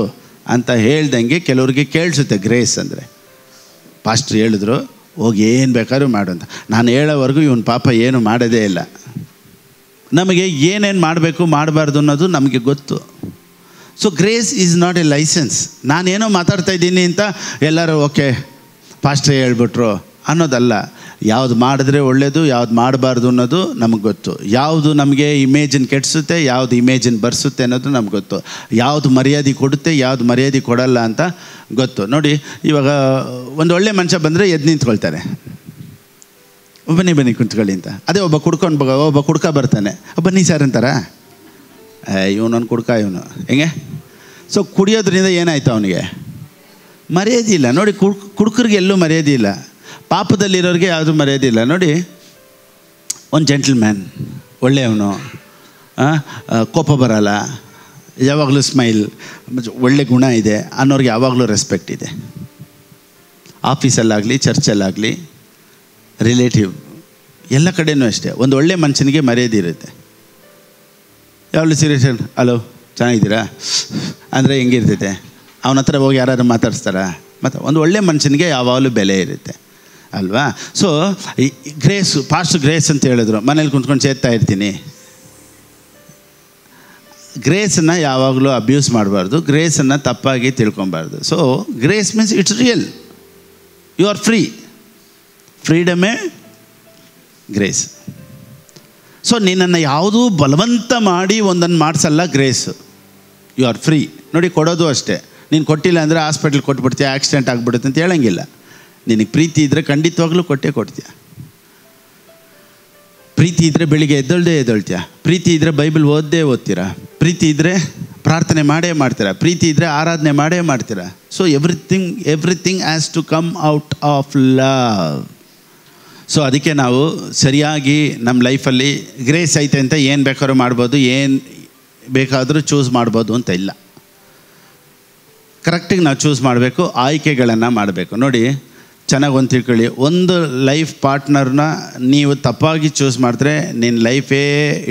[SPEAKER 1] ಅಂತ ಹೇಳ್ದಂಗೆ ಕೆಲವ್ರಿಗೆ ಕೇಳಿಸುತ್ತೆ ಗ್ರೇಸ್ ಅಂದರೆ. ಪಾಸ್ಟ್ರು ಹೇಳಿದ್ರು ಹೋಗಿ ಏನು ಬೇಕಾದ್ರೂ ಮಾಡು ಅಂತ. ನಾನು ಹೇಳೋವರೆಗೂ ಇವನು ಪಾಪ ಏನು ಮಾಡೋದೇ ಇಲ್ಲ. ನಮಗೆ ಏನೇನು ಮಾಡಬೇಕು ಮಾಡಬಾರ್ದು ಅನ್ನೋದು ನಮಗೆ ಗೊತ್ತು. So grace is not a licence. ನಾನೇನೋ ಮಾತಾಡ್ತಾಯಿದ್ದೀನಿ ಅಂತ ಎಲ್ಲರೂ ಓಕೆ ಪಾಸ್ಟ್ರೇ ಹೇಳ್ಬಿಟ್ರು ಅನ್ನೋದಲ್ಲ. ಯಾವುದು ಮಾಡಿದ್ರೆ ಒಳ್ಳೆಯದು, ಯಾವ್ದು ಮಾಡಬಾರ್ದು ಅನ್ನೋದು ನಮಗೆ ಗೊತ್ತು. ಯಾವುದು ನಮಗೆ ಇಮೇಜನ್ನು ಕೆಡಿಸುತ್ತೆ, ಯಾವುದು ಇಮೇಜನ್ನು ಬರ್ಸುತ್ತೆ ಅನ್ನೋದು ನಮ್ಗೆ ಗೊತ್ತು. ಯಾವುದು ಮರ್ಯಾದೆ ಕೊಡುತ್ತೆ, ಯಾವುದು ಮರ್ಯಾದೆ ಕೊಡಲ್ಲ ಅಂತ ಗೊತ್ತು. ನೋಡಿ, ಇವಾಗ ಒಂದು ಒಳ್ಳೆ ಮನುಷ್ಯ ಬಂದರೆ ಎದ್ದು ನಿಂತ್ಕೊಳ್ತಾರೆ, ಬನ್ನಿ ಕುಂತ್ಕೊಳ್ಳಿ ಅಂತ. ಅದೇ ಒಬ್ಬ ಕುಡ್ಕ ಬರ್ತಾನೆ, ಬನ್ನಿ ಸರ್ ಅಂತಾರ. ಇವನೊಂದು ಕುಡ್ಕ, ಇವನು ಹೆಂಗೆ? ಸೊ ಕುಡಿಯೋದ್ರಿಂದ ಏನಾಯ್ತು? ಅವನಿಗೆ ಮರ್ಯಾದೆ ಇಲ್ಲ. ನೋಡಿ, ಕುಡ್ಕರಿಗೆ ಎಲ್ಲೂ ಮರ್ಯಾದೆ ಇಲ್ಲ, ಪಾಪದಲ್ಲಿರೋರಿಗೆ ಯಾವುದೂ ಮರ್ಯಾದೆ ಇಲ್ಲ. ನೋಡಿ, ಒಂದು ಜೆಂಟಲ್ಮ್ಯಾನ್, ಒಳ್ಳೆಯವನು, ಕೋಪ ಬರಲ್ಲ, ಯಾವಾಗಲೂ ಸ್ಮೈಲ್, ಒಳ್ಳೆ ಗುಣ ಇದೆ ಅನ್ನೋರಿಗೆ ಯಾವಾಗಲೂ ರೆಸ್ಪೆಕ್ಟ್ ಇದೆ. ಆಫೀಸಲ್ಲಾಗಲಿ, ಚರ್ಚಲ್ಲಾಗಲಿ, ರಿಲೇಟಿವ್ ಎಲ್ಲ ಕಡೆಯೂ ಅಷ್ಟೇ. ಒಂದು ಒಳ್ಳೆ ಮನುಷ್ಯನಿಗೆ ಮರ್ಯಾದೆ ಇರುತ್ತೆ. ಯಾವಾಗಲೂ ಸೀರಿಯಸ್, ಹಲೋ ಚೆನ್ನಾಗಿದ್ದೀರಾ ಅಂದರೆ ಹೆಂಗಿರ್ತೈತೆ? ಅವನ ಹತ್ರ ಹೋಗಿ ಯಾರು ಮಾತಾಡಿಸ್ತಾರ? ಮತ್ತು ಒಂದು ಒಳ್ಳೆ ಮನುಷ್ಯನಿಗೆ ಯಾವಾಗಲೂ ಬೆಲೆ ಇರುತ್ತೆ ಅಲ್ವಾ? ಸೊ ಗ್ರೇಸು, ಪಾಸ್ಟ್ ಗ್ರೇಸ್ ಅಂತ ಹೇಳಿದ್ರು, ಮನೇಲಿ ಕುಂತ್ಕೊಂಡು ಸೇರ್ತಾ ಇರ್ತೀನಿ. ಗ್ರೇಸನ್ನು ಯಾವಾಗಲೂ ಅಬ್ಯೂಸ್ ಮಾಡಬಾರ್ದು, ಗ್ರೇಸನ್ನು ತಪ್ಪಾಗಿ ತಿಳ್ಕೊಬಾರ್ದು. So grace means it's real, you are free. ಫ್ರೀಡಮೇ ಗ್ರೇಸ್. ಸೊ ನಿನ್ನನ್ನು ಯಾವುದೂ ಬಲವಂತ ಮಾಡಿ ಒಂದನ್ನು ಮಾಡಿಸಲ್ಲ ಗ್ರೇಸು. You are free. ನೋಡಿ, ಕೊಡೋದು ಅಷ್ಟೇ. ನೀನು ಕೊಟ್ಟಿಲ್ಲ ಅಂದರೆ ಹಾಸ್ಪಿಟ್ಲ್ ಕೊಟ್ಬಿಡ್ತೀಯ, ಆಕ್ಸಿಡೆಂಟ್ ಆಗಿಬಿಡುತ್ತೆ ಅಂತ ಹೇಳಂಗಿಲ್ಲ. ನಿನಗೆ ಪ್ರೀತಿ ಇದ್ದರೆ ಖಂಡಿತವಾಗ್ಲೂ ಕೊಡ್ತೀಯ. ಪ್ರೀತಿ ಇದ್ದರೆ ಬೆಳಿಗ್ಗೆ ಎದ್ದೇಳ್ತೀಯ. ಪ್ರೀತಿ ಇದ್ದರೆ ಬೈಬಲ್ ಓದ್ತೀರಾ. ಪ್ರೀತಿ ಇದ್ದರೆ ಪ್ರಾರ್ಥನೆ ಮಾಡೇ ಮಾಡ್ತೀರಾ. ಪ್ರೀತಿ ಇದ್ದರೆ ಆರಾಧನೆ ಮಾಡೇ ಮಾಡ್ತೀರಾ. So everything has to come out of love. So ಅದಕ್ಕೆ ನಾವು ಸರಿಯಾಗಿ ನಮ್ಮ ಲೈಫಲ್ಲಿ ಗ್ರೇಸ್ ಐತೆ ಅಂತ ಏನು ಬೇಕಾದ್ರೂ ಮಾಡ್ಬೋದು, ಏನು ಬೇಕಾದರೂ ಚೂಸ್ ಮಾಡ್ಬೋದು ಅಂತ ಇಲ್ಲ. ಕರೆಕ್ಟಾಗಿ ನಾವು ಚೂಸ್ ಮಾಡಬೇಕು, ಆಯ್ಕೆಗಳನ್ನು ಮಾಡಬೇಕು. ನೋಡಿ, ಚೆನ್ನಾಗಿ ಒಂದು ತಿಳ್ಕೊಳ್ಳಿ, ಒಂದು ಲೈಫ್ ಪಾರ್ಟ್ನರ್ನ ನೀವು ತಪ್ಪಾಗಿ ಚೂಸ್ ಮಾಡಿದ್ರೆ ನಿನ್ನ ಲೈಫೇ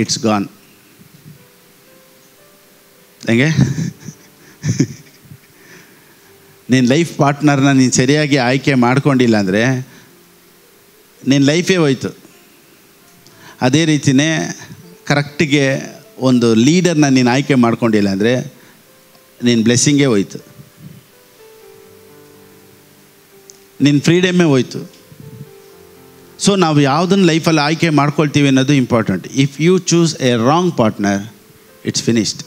[SPEAKER 1] ಇಟ್ಸ್ ಗಾನ್. ಹೆಂಗೆ? ನಿನ್ನ ಲೈಫ್ ಪಾರ್ಟ್ನರ್ನ ನೀನು ಸರಿಯಾಗಿ ಆಯ್ಕೆ ಮಾಡ್ಕೊಂಡಿಲ್ಲ ಅಂದರೆ ನಿನ್ನ ಲೈಫೇ ಹೋಯ್ತು. ಅದೇ ರೀತಿಯೇ ಕರೆಕ್ಟಿಗೆ ಒಂದು ಲೀಡರ್ನ ನೀನು ಆಯ್ಕೆ ಮಾಡ್ಕೊಂಡಿಲ್ಲ ಅಂದರೆ ನಿನ್ನ ಬ್ಲೆಸ್ಸಿಂಗೇ ಹೋಯ್ತು, ನಿನ್ನ ಫ್ರೀಡಮ್ಮೇ ಹೋಯ್ತು. ಸೊ ನಾವು ಯಾವುದನ್ನು ಲೈಫಲ್ಲಿ ಆಯ್ಕೆ ಮಾಡ್ಕೊಳ್ತೀವಿ ಅನ್ನೋದು important. If you choose a wrong partner, it's finished,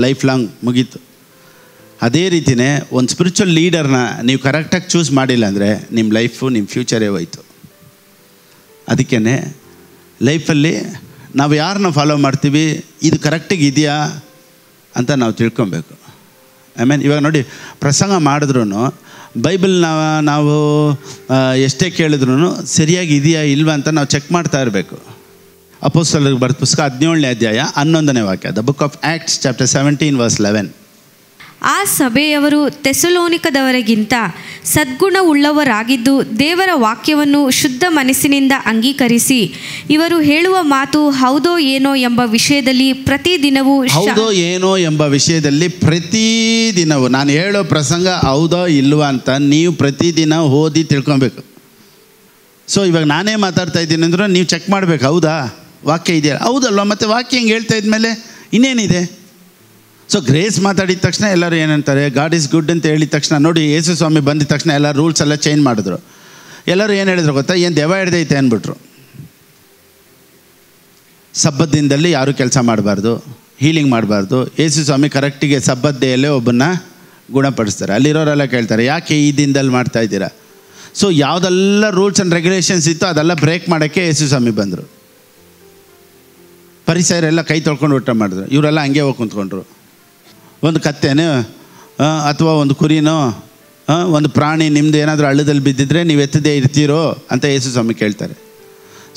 [SPEAKER 1] life long ಮುಗೀತು. ಅದೇ ರೀತಿಯೇ ಒಂದು ಸ್ಪಿರಿಚುವಲ್ ಲೀಡರ್ನ ನೀವು ಕರೆಕ್ಟಾಗಿ ಚೂಸ್ ಮಾಡಿಲ್ಲ ಅಂದರೆ ನಿಮ್ಮ ಲೈಫು, ನಿಮ್ಮ ಫ್ಯೂಚರೇ ಹೋಯ್ತು. ಅದಕ್ಕೇ ಲೈಫಲ್ಲಿ ನಾವು ಯಾರನ್ನ ಫಾಲೋ ಮಾಡ್ತೀವಿ, ಇದು ಕರೆಕ್ಟಿಗೆ ಇದೆಯಾ ಅಂತ ನಾವು ತಿಳ್ಕೊಬೇಕು. ಇವಾಗ ನೋಡಿ, ಪ್ರಸಂಗ ಮಾಡಿದ್ರೂ ಬೈಬಲ್ನ ನಾವು ಎಷ್ಟೇ ಕೇಳಿದ್ರೂ ಸರಿಯಾಗಿ ಇದೆಯಾ ಇಲ್ವಾ ಅಂತ ನಾವು ಚೆಕ್ ಮಾಡ್ತಾ ಇರಬೇಕು. ಅಪೊಸ್ತಲರಿಗೆ ಬರೆದ ಪುಸ್ತಕ 17ನೇ ಅಧ್ಯಾಯ 11ನೇ ವಾಕ್ಯ, the book of Acts chapter 17 verse 11.
[SPEAKER 3] ಆ ಸಭೆಯವರು ಥೆಸಲೋನಿಕದವರಿಗಿಂತ ಸದ್ಗುಣವುಳ್ಳವರಾಗಿದ್ದು ದೇವರ ವಾಕ್ಯವನ್ನು ಶುದ್ಧ ಮನಸ್ಸಿನಿಂದ ಅಂಗೀಕರಿಸಿ ಇವರು ಹೇಳುವ ಮಾತು ಹೌದೋ ಏನೋ ಎಂಬ ವಿಷಯದಲ್ಲಿ ಪ್ರತಿದಿನವೂ
[SPEAKER 1] ಪ್ರತಿದಿನವೂ ನಾನು ಹೇಳೋ ಪ್ರಸಂಗ ಹೌದೋ ಇಲ್ವಾ ಅಂತ ನೀವು ಪ್ರತಿದಿನ ಓದಿ ತಿಳ್ಕೊಬೇಕು. ಸೊ ಇವಾಗ ನಾನೇ ಮಾತಾಡ್ತಾ ಇದ್ದೀನಿ ಅಂದ್ರೆ ನೀವು ಚೆಕ್ ಮಾಡಬೇಕು, ಹೌದಾ ವಾಕ್ಯ ಇದೆಯಾ, ಹೌದಲ್ವ, ಮತ್ತು ವಾಕ್ಯ ಹಿಂಗೆ ಹೇಳ್ತಾ ಇದ್ಮೇಲೆ ಇನ್ನೇನಿದೆ. ಸೊ ಗ್ರೇಸ್ ಮಾತಾಡಿದ ತಕ್ಷಣ ಎಲ್ಲರೂ ಏನಂತಾರೆ, ಗಾಡ್ ಈಸ್ ಗುಡ್ ಅಂತ ಹೇಳಿದ ತಕ್ಷಣ ನೋಡಿ, ಯೇಸು ಸ್ವಾಮಿ ಬಂದಿದ ತಕ್ಷಣ ಎಲ್ಲ ರೂಲ್ಸ್ ಎಲ್ಲ ಚೇಂಜ್ ಮಾಡಿದ್ರು. ಎಲ್ಲರೂ ಏನು ಹೇಳಿದ್ರು ಗೊತ್ತಾ, ಏನು ದೆವ್ವ ಹಿಡ್ದೈತೆ ಅಂದ್ಬಿಟ್ರು. ಸಬ್ಬತ್ ದಿನದಲ್ಲಿ ಯಾರೂ ಕೆಲಸ ಮಾಡಬಾರ್ದು, ಹೀಲಿಂಗ್ ಮಾಡಬಾರ್ದು. ಯೇಸು ಸ್ವಾಮಿ ಕರೆಕ್ಟಿಗೆ ಸಬ್ಬತ್ ಡೇಯಲ್ಲೇ ಒಬ್ಬನ್ನ ಗುಣಪಡಿಸ್ತಾರೆ. ಅಲ್ಲಿರೋರೆಲ್ಲ ಕೇಳ್ತಾರೆ, ಯಾಕೆ ಈ ದಿನದಲ್ಲಿ ಮಾಡ್ತಾ ಇದ್ದೀರಾ? ಸೊ ಯಾವುದೆಲ್ಲ ರೂಲ್ಸ್ ಆ್ಯಂಡ್ ರೆಗ್ಯುಲೇಷನ್ಸ್ ಇತ್ತು ಅದೆಲ್ಲ ಬ್ರೇಕ್ ಮಾಡೋಕ್ಕೆ ಯೇಸು ಸ್ವಾಮಿ ಬಂದರು. ಪರಿಸರೆಲ್ಲ ಕೈ ತೊಳ್ಕೊಂಡು ಊಟ ಮಾಡಿದ್ರು, ಇವರೆಲ್ಲ ಹಂಗೆ ಹೋಗಿ ಕುಂತ್ಕೊಂಡ್ರು. ಒಂದು ಕತ್ತೆನೋ ಅಥವಾ ಒಂದು ಕುರಿನೋ ಒಂದು ಪ್ರಾಣಿ ನಿಮ್ಮದು ಏನಾದರೂ ಹಳ್ಳದಲ್ಲಿ ಬಿದ್ದಿದ್ರೆ ನೀವು ಎತ್ತದೇ ಇರ್ತೀರೋ ಅಂತ ಯೇಸು ಸ್ವಾಮಿ ಕೇಳ್ತಾರೆ.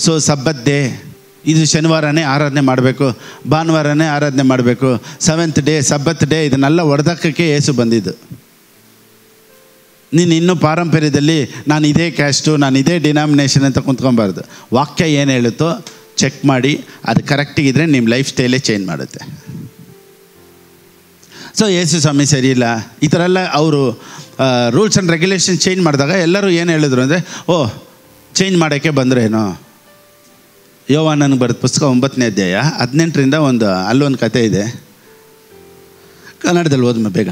[SPEAKER 1] ಸೊ ಸಬ್ಬತ್ ಡೇ, ಇದು ಶನಿವಾರನೇ ಆರಾಧನೆ ಮಾಡಬೇಕು, ಭಾನುವಾರನೇ ಆರಾಧನೆ ಮಾಡಬೇಕು, 7th ಡೇ ಸಬ್ಬತ್ ಡೇ, ಇದನ್ನೆಲ್ಲ ಹೊಡೆದಾಕಕ್ಕೆ ಯೇಸು ಬಂದಿದ್ದು. ನೀನು ಇನ್ನೂ ಪಾರಂಪರ್ಯದಲ್ಲಿ ನಾನು ಇದೇ ಕ್ಯಾಸ್ಟು, ನಾನು ಇದೇ ಡಿನಾಮಿನೇಷನ್ ಅಂತ ಕುಂತ್ಕೊಬಾರ್ದು. ವಾಕ್ಯ ಏನು ಹೇಳುತ್ತೋ ಚೆಕ್ ಮಾಡಿ, ಅದು ಕರೆಕ್ಟಿಗಿದ್ರೆ ನಿಮ್ಮ ಲೈಫ್ ಸ್ಟೈಲೇ ಚೇಂಜ್ ಮಾಡುತ್ತೆ. ಸೊ ಯೇಸು ಸ್ವಾಮಿ ಸರಿ ಇಲ್ಲ, ಈ ಥರ ಎಲ್ಲ ಅವರು ರೂಲ್ಸ್ ಆ್ಯಂಡ್ ರೆಗ್ಯುಲೇಷನ್ ಚೇಂಜ್ ಮಾಡಿದಾಗ ಎಲ್ಲರೂ ಏನು ಹೇಳಿದ್ರು ಅಂದರೆ, ಚೇಂಜ್ ಮಾಡೋಕ್ಕೆ ಬಂದ್ರೇನೋ. ಯೋವಾನನಿಗೆ ಬರೆದ ಪುಸ್ತಕ 9ನೇ ಅಧ್ಯಾಯ 18ರಿಂದ ಅಲ್ಲೊಂದು ಕತೆ ಇದೆ, ಕನ್ನಡದಲ್ಲಿ ಓದ್ಮ ಬೇಗ.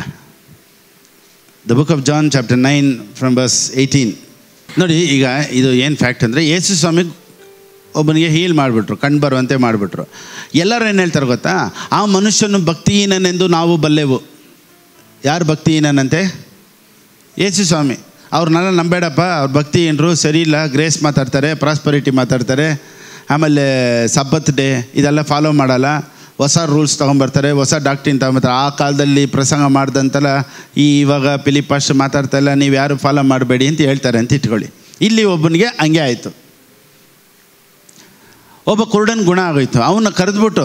[SPEAKER 1] The book of John chapter 9 from verse 18. ನೋಡಿ, ಈಗ ಇದು ಏನು ಫ್ಯಾಕ್ಟ್ ಅಂದರೆ, ಯೇಸು ಸ್ವಾಮಿ ಒಬ್ಬನಿಗೆ ಹೀಲ್ ಮಾಡಿಬಿಟ್ರು, ಕಣ್ಣು ಬರುವಂತೆ ಮಾಡಿಬಿಟ್ರು. ಎಲ್ಲರೂ ಏನು ಹೇಳ್ತಾರೆ ಗೊತ್ತಾ, ಆ ಮನುಷ್ಯನು ಭಕ್ತಿಹೀನನೆಂದು ನಾವು ಬಲ್ಲೆವು. ಯಾರು ಭಕ್ತಿಹೀನನಂತೆ? ಯೇಸು ಸ್ವಾಮಿ. ಅವ್ರನ್ನೆಲ್ಲ ನಂಬೇಡಪ್ಪ, ಅವ್ರು ಭಕ್ತಿಹೀನರು, ಸರಿ ಇಲ್ಲ, ಗ್ರೇಸ್ ಮಾತಾಡ್ತಾರೆ, ಪ್ರಾಸ್ಪರಿಟಿ ಮಾತಾಡ್ತಾರೆ, ಆಮೇಲೆ ಸಬ್ಬತ್ ಡೇ ಇದೆಲ್ಲ ಫಾಲೋ ಮಾಡಲ್ಲ, ಹೊಸ ರೂಲ್ಸ್ ತೊಗೊಂಬರ್ತಾರೆ, ಹೊಸ ಡಾಕ್ಟ್ರಿನ್ ತೊಗೊಂಬರ್ತಾರೆ. ಆ ಕಾಲದಲ್ಲಿ ಪ್ರಸಂಗ ಮಾಡ್ದಂತೆಲ್ಲ ಇವಾಗ ಫಿಲಿಪ್ ಮಾತಾಡ್ತಾ ಇಲ್ಲ, ನೀವು ಯಾರು ಫಾಲೋ ಮಾಡಬೇಡಿ ಅಂತ ಹೇಳ್ತಾರೆ ಅಂತ ಇಟ್ಕೊಳ್ಳಿ. ಇಲ್ಲಿ ಒಬ್ಬನಿಗೆ ಹಂಗೆ ಆಯಿತು, ಒಬ್ಬ ಕುರುಡನ ಗುಣ ಆಗೋಯ್ತು. ಅವನ್ನ ಕರೆದ್ಬಿಟ್ಟು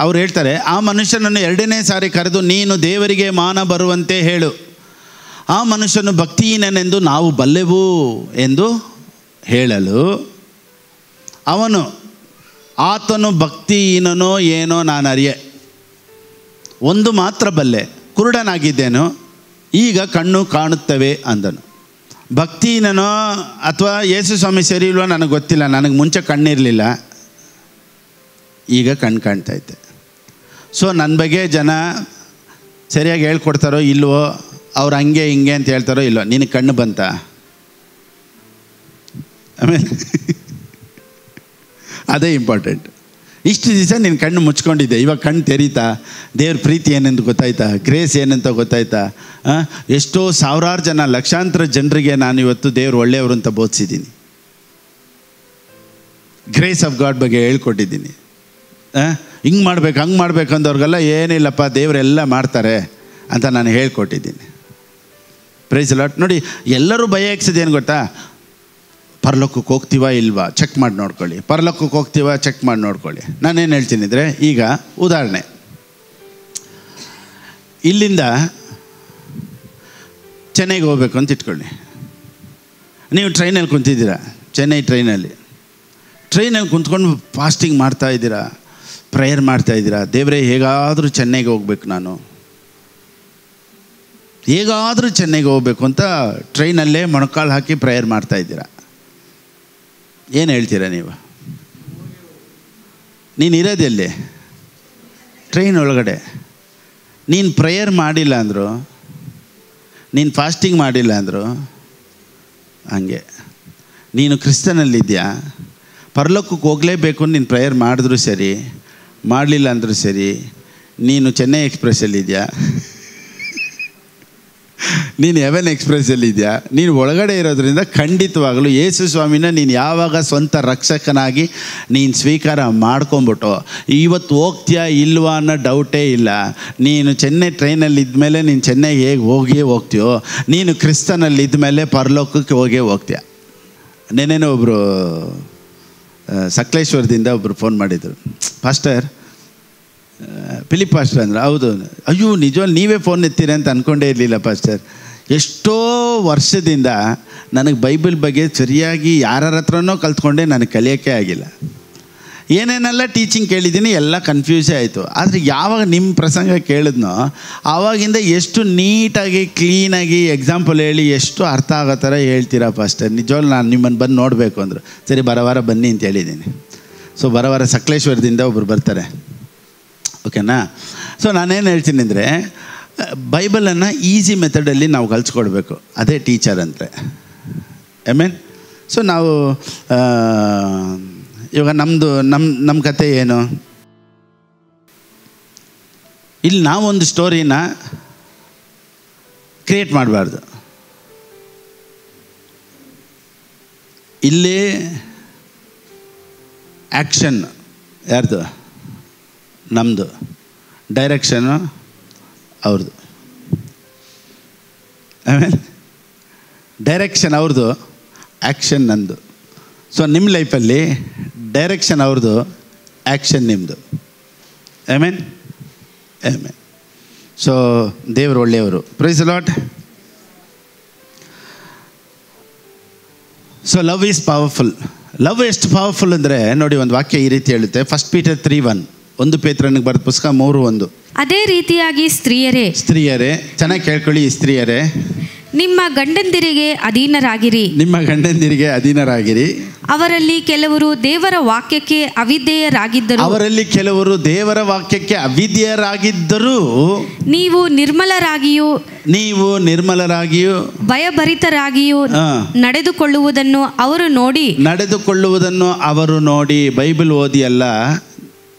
[SPEAKER 1] ಅವ್ರು ಹೇಳ್ತಾರೆ, ಆ ಮನುಷ್ಯನನ್ನು 2ನೇ ಸಾರಿ ಕರೆದು ನೀನು ದೇವರಿಗೆ ಮಾನ ಬರುವಂತೆ ಹೇಳು, ಆ ಮನುಷ್ಯನು ಭಕ್ತಿಹೀನನೆಂದು ನಾವು ಬಲ್ಲೆವು ಎಂದು ಹೇಳಲು ಅವನು, ಆತನು ಭಕ್ತಿಹೀನನೋ ಏನೋ ನಾನು ಅರಿಯೆ, ಒಂದು ಮಾತ್ರ ಬಲ್ಲೆ, ಕುರುಡನಾಗಿದ್ದೇನು, ಈಗ ಕಣ್ಣು ಕಾಣುತ್ತವೆ ಅಂದನು. ಭಕ್ತಿಹೀನನೋ ಅಥವಾ ಯೇಸು ಸ್ವಾಮಿ ಸರಿ ಇಲ್ವೋ ನನಗೆ ಗೊತ್ತಿಲ್ಲ, ನನಗೆ ಮುಂಚೆ ಕಣ್ಣಿರಲಿಲ್ಲ, ಈಗ ಕಣ್ಣು ಕಾಣ್ತೈತೆ. ಸೊ ನನ್ನ ಬಗ್ಗೆ ಜನ ಸರಿಯಾಗಿ ಹೇಳ್ಕೊಡ್ತಾರೋ ಇಲ್ವೋ, ಅವ್ರು ಹಂಗೆ ಹಿಂಗೆ ಅಂತ ಹೇಳ್ತಾರೋ ಇಲ್ವೋ, ನಿನಗೆ ಕಣ್ಣು ಬಂತ? ಆಮೇಲೆ ಅದೇ ಇಂಪಾರ್ಟೆಂಟ್. ಇಷ್ಟು ದಿವಸ ನಿನ್ನ ಕಣ್ಣು ಮುಚ್ಕೊಂಡಿದ್ದೆ, ಇವಾಗ ಕಣ್ಣು ತೆರೀತಾ, ದೇವ್ರ ಪ್ರೀತಿ ಏನಂತ ಗೊತ್ತಾಯ್ತಾ, ಗ್ರೇಸ್ ಏನಂತ ಗೊತ್ತಾಯ್ತಾ? ಎಷ್ಟೋ ಸಾವಿರಾರು ಜನ, ಲಕ್ಷಾಂತರ ಜನರಿಗೆ ನಾನು ಇವತ್ತು ದೇವ್ರು ಒಳ್ಳೆಯವರು ಅಂತ ಬೋಧಿಸಿದ್ದೀನಿ, ಗ್ರೇಸ್ ಆಫ್ ಗಾಡ್ ಬಗ್ಗೆ ಹೇಳ್ಕೊಟ್ಟಿದ್ದೀನಿ. ಹಿಂಗೆ ಮಾಡ್ಬೇಕು ಹಂಗೆ ಮಾಡ್ಬೇಕು ಅಂದವ್ರಿಗೆಲ್ಲ ಏನಿಲ್ಲಪ್ಪ, ದೇವರೆಲ್ಲ ಮಾಡ್ತಾರೆ ಅಂತ ನಾನು ಹೇಳ್ಕೊಟ್ಟಿದ್ದೀನಿ. Price lord. ನೋಡಿ, ಎಲ್ಲರೂ ಭಯ ಏನು ಗೊತ್ತಾ, ಪರಲೋಕಕ್ಕೆ ಹೋಗ್ತೀವಾ ಇಲ್ವಾ ಚೆಕ್ ಮಾಡಿ ನೋಡ್ಕೊಳ್ಳಿ, ಪರಲೋಕಕ್ಕೆ ಹೋಗ್ತೀವಾ ಚೆಕ್ ಮಾಡಿ ನೋಡ್ಕೊಳ್ಳಿ. ನಾನೇನು ಹೇಳ್ತೀನಿ ಅಂದರೆ, ಈಗ ಉದಾಹರಣೆ, ಇಲ್ಲಿಂದ ಚೆನ್ನೈಗೆ ಹೋಗ್ಬೇಕು ಅಂತ ಇಟ್ಕೊಳ್ಳಿ. ನೀವು ಟ್ರೈನಲ್ಲಿ ಕುಂತಿದ್ದೀರಾ, ಚೆನ್ನೈ ಟ್ರೈನಲ್ಲಿ ಕುಂತ್ಕೊಂಡು ಫಾಸ್ಟಿಂಗ್ ಮಾಡ್ತಾಯಿದ್ದೀರಾ, ಪ್ರೇಯರ್ ಮಾಡ್ತಾಯಿದ್ದೀರಾ, ದೇವರೇ ಹೇಗಾದರೂ ಚೆನ್ನೈಗೆ ಹೋಗ್ಬೇಕು, ನಾನು ಹೇಗಾದರೂ ಚೆನ್ನೈಗೆ ಹೋಗ್ಬೇಕು ಅಂತ ಟ್ರೈನಲ್ಲೇ ಮೊಣಕಾಲು ಹಾಕಿ ಪ್ರೇಯರ್ ಮಾಡ್ತಾಯಿದ್ದೀರಾ. ಏನು ಹೇಳ್ತೀರಾ ನೀವು? ನೀನು ಇರೋದೆಲ್ಲಿ? ಟ್ರೈನ್ ಒಳಗಡೆ. ನೀನು ಪ್ರೇಯರ್ ಮಾಡಿಲ್ಲ ಅಂದರು, ನೀನು ಫಾಸ್ಟಿಂಗ್ ಮಾಡಿಲ್ಲ ಅಂದರು, ಹಂಗೆ ನೀನು ಕ್ರಿಸ್ತನಲ್ಲಿದ್ಯಾ, ಪರಲೋಕಕ್ಕೆ ಹೋಗಲೇಬೇಕು ನೀನು ಪ್ರೇಯರ್ ಮಾಡಿದ್ರು ಸರಿ, ಮಾಡಲಿಲ್ಲ ಅಂದರೂ ಸರಿ, ನೀನು ಚೆನ್ನೈ ಎಕ್ಸ್ಪ್ರೆಸ್ಸಲ್ಲಿದೆಯಾ, ನೀನು ಹೆವೆನ್ ಎಕ್ಸ್ಪ್ರೆಸ್ಸಲ್ಲಿದೆಯಾ, ನೀನು ಒಳಗಡೆ ಇರೋದ್ರಿಂದ ಖಂಡಿತವಾಗಲೂ ಯೇಸು ಸ್ವಾಮಿನ ನೀನು ಯಾವಾಗ ಸ್ವಂತ ರಕ್ಷಕನಾಗಿ ನೀನು ಸ್ವೀಕಾರ ಮಾಡ್ಕೊಂಬಿಟ್ಟು ಇವತ್ತು ಹೋಗ್ತೀಯಾ ಇಲ್ವಾ ಅನ್ನೋ ಡೌಟೇ ಇಲ್ಲ. ನೀನು ಚೆನ್ನೈ ಟ್ರೈನಲ್ಲಿ ಇದ್ಮೇಲೆ ನೀನು ಚೆನ್ನೈಗೆ ಹೇಗೆ ಹೋಗ್ತೀಯೋ, ನೀನು ಕ್ರಿಸ್ತನಲ್ಲಿ ಇದ್ಮೇಲೆ ಪರಲೋಕಕ್ಕೆ ಹೋಗ್ತೀಯ. ನೆನೇನೋ ಒಬ್ಬರು ಸಕಲೇಶ್ವರದಿಂದ ಒಬ್ಬರು ಫೋನ್ ಮಾಡಿದರು, ಪಾಸ್ಟರ್ ಫಿಲಿಪ್ ಪಾಸ್ಟರ್ ಅಂದ್ರೆ. ಹೌದು. ಅಯ್ಯೋ ನಿಜವಾಗಿ ನೀವೇ ಫೋನ್ ಎತ್ತೀರ ಅಂತ ಅಂದ್ಕೊಂಡೇ ಇರಲಿಲ್ಲ ಪಾಸ್ಟರ್. ಎಷ್ಟೋ ವರ್ಷದಿಂದ ನನಗೆ ಬೈಬಲ್ ಬಗ್ಗೆ ಸರಿಯಾಗಿ ಯಾರ ಹತ್ರನೋ ಕಲ್ತ್ಕೊಂಡೆ, ನನಗೆ ಕಲಿಯೋಕ್ಕೆ ಆಗಿಲ್ಲ. ಏನೇನೆಲ್ಲ ಟೀಚಿಂಗ್ ಕೇಳಿದ್ದೀನಿ ಎಲ್ಲ ಕನ್ಫ್ಯೂಸೇ ಆಯಿತು. ಆದರೆ ಯಾವಾಗ ನಿಮ್ಮ ಪ್ರಸಂಗ ಕೇಳಿದ್ನೋ ಆವಾಗಿಂದ ಎಷ್ಟು ನೀಟಾಗಿ ಕ್ಲೀನಾಗಿ ಎಕ್ಸಾಂಪಲ್ ಹೇಳಿ ಎಷ್ಟು ಅರ್ಥ ಆಗೋ ಥರ ಹೇಳ್ತೀರಾ ಪಾಸ್ಟರ್. ನಿಜವಾಗ್ಲೂ ನಾನು ನಿಮ್ಮನ್ನು ಬಂದು ನೋಡಬೇಕು ಅಂದರು. ಸರಿ ಬರೋವಾರ ಬನ್ನಿ ಅಂತ ಹೇಳಿದ್ದೀನಿ. ಸೊ ಬರೋವಾರ ಸಕಲೇಶ್ವರದಿಂದ ಒಬ್ಬರು ಬರ್ತಾರೆ, ಓಕೆನಾ? ಸೊ ನಾನೇನು ಹೇಳ್ತೀನಿ ಅಂದರೆ, ಬೈಬಲನ್ನು ಈಸಿ ಮೆಥಡಲ್ಲಿ ನಾವು ಕಲಿಸ್ಕೊಡ್ಬೇಕು, ಅದೇ ಟೀಚರ್ ಅಂದರೆ. ಮೀನ್ ಸೊ ನಾವು ಇವಾಗ ನಮ್ಮ ಕತೆ ಏನು, ಇಲ್ಲಿ ನಾವೊಂದು ಸ್ಟೋರಿನ ಕ್ರಿಯೇಟ್ ಮಾಡಬಾರ್ದು. ಇಲ್ಲಿ ಆ್ಯಕ್ಷನ್ ಯಾರ್ದು? ನಮ್ಮದು. ಡೈರೆಕ್ಷನು ಅವ್ರದ್ದು. ಆಮೇಲೆ ಡೈರೆಕ್ಷನ್ ಅವ್ರದ್ದು, ಆ್ಯಕ್ಷನ್ ನಂದು. ಸೊ ನಿಮ್ಮ ಲೈಫಲ್ಲಿ ಡೈರೆಕ್ಷನ್ ಅವ್ರದ್ದು, ಆ್ಯಕ್ಷನ್ ನಿಮ್ಮದು. ಆಮೇನ್ ಆಮೇನ್. ಸೊ ದೇವರು ಒಳ್ಳೆಯವರು. Praise the Lord. So love is powerful. Love ಎಷ್ಟು ಪವರ್ಫುಲ್ ಅಂದರೆ ನೋಡಿ, ಒಂದು ವಾಕ್ಯ ಈ ರೀತಿ ಹೇಳುತ್ತೆ, 1 Peter 3:1, 1 ಪೇತ್ರನಿಗೆ ಬರೆದ ಪುಸ್ತಕ 3:1. ಅದೇ
[SPEAKER 3] ರೀತಿಯಾಗಿ ಸ್ತ್ರೀಯರೇ
[SPEAKER 1] ಚೆನ್ನಾಗಿ ಕೇಳ್ಕೊಳ್ಳಿ, ಸ್ತ್ರೀಯರೇ
[SPEAKER 3] ನಿಮ್ಮ ಗಂಡಂದಿರಿಗೆ ಅಧೀನರಾಗಿರಿ.
[SPEAKER 1] ನಿಮ್ಮ ಗಂಡಂದಿರಿಗೆ ಅಧೀನರಾಗಿರಿ.
[SPEAKER 3] ಅವರಲ್ಲಿ ಕೆಲವರು ದೇವರ ವಾಕ್ಯಕ್ಕೆ ಅವಿಧೇಯರಾಗಿದ್ದರು.
[SPEAKER 1] ಅವರಲ್ಲಿ ಕೆಲವರು ದೇವರ ವಾಕ್ಯಕ್ಕೆ ಅವಿಧೇಯರಾಗಿದ್ದರೂ
[SPEAKER 3] ನೀವು ನಿರ್ಮಲರಾಗಿಯೂ ಭಯಭರಿತರಾಗಿಯೂ ನಡೆದುಕೊಳ್ಳುವುದನ್ನು
[SPEAKER 1] ಅವರು ನೋಡಿ ಬೈಬಲ್ ಓದಿ ಅಲ್ಲ,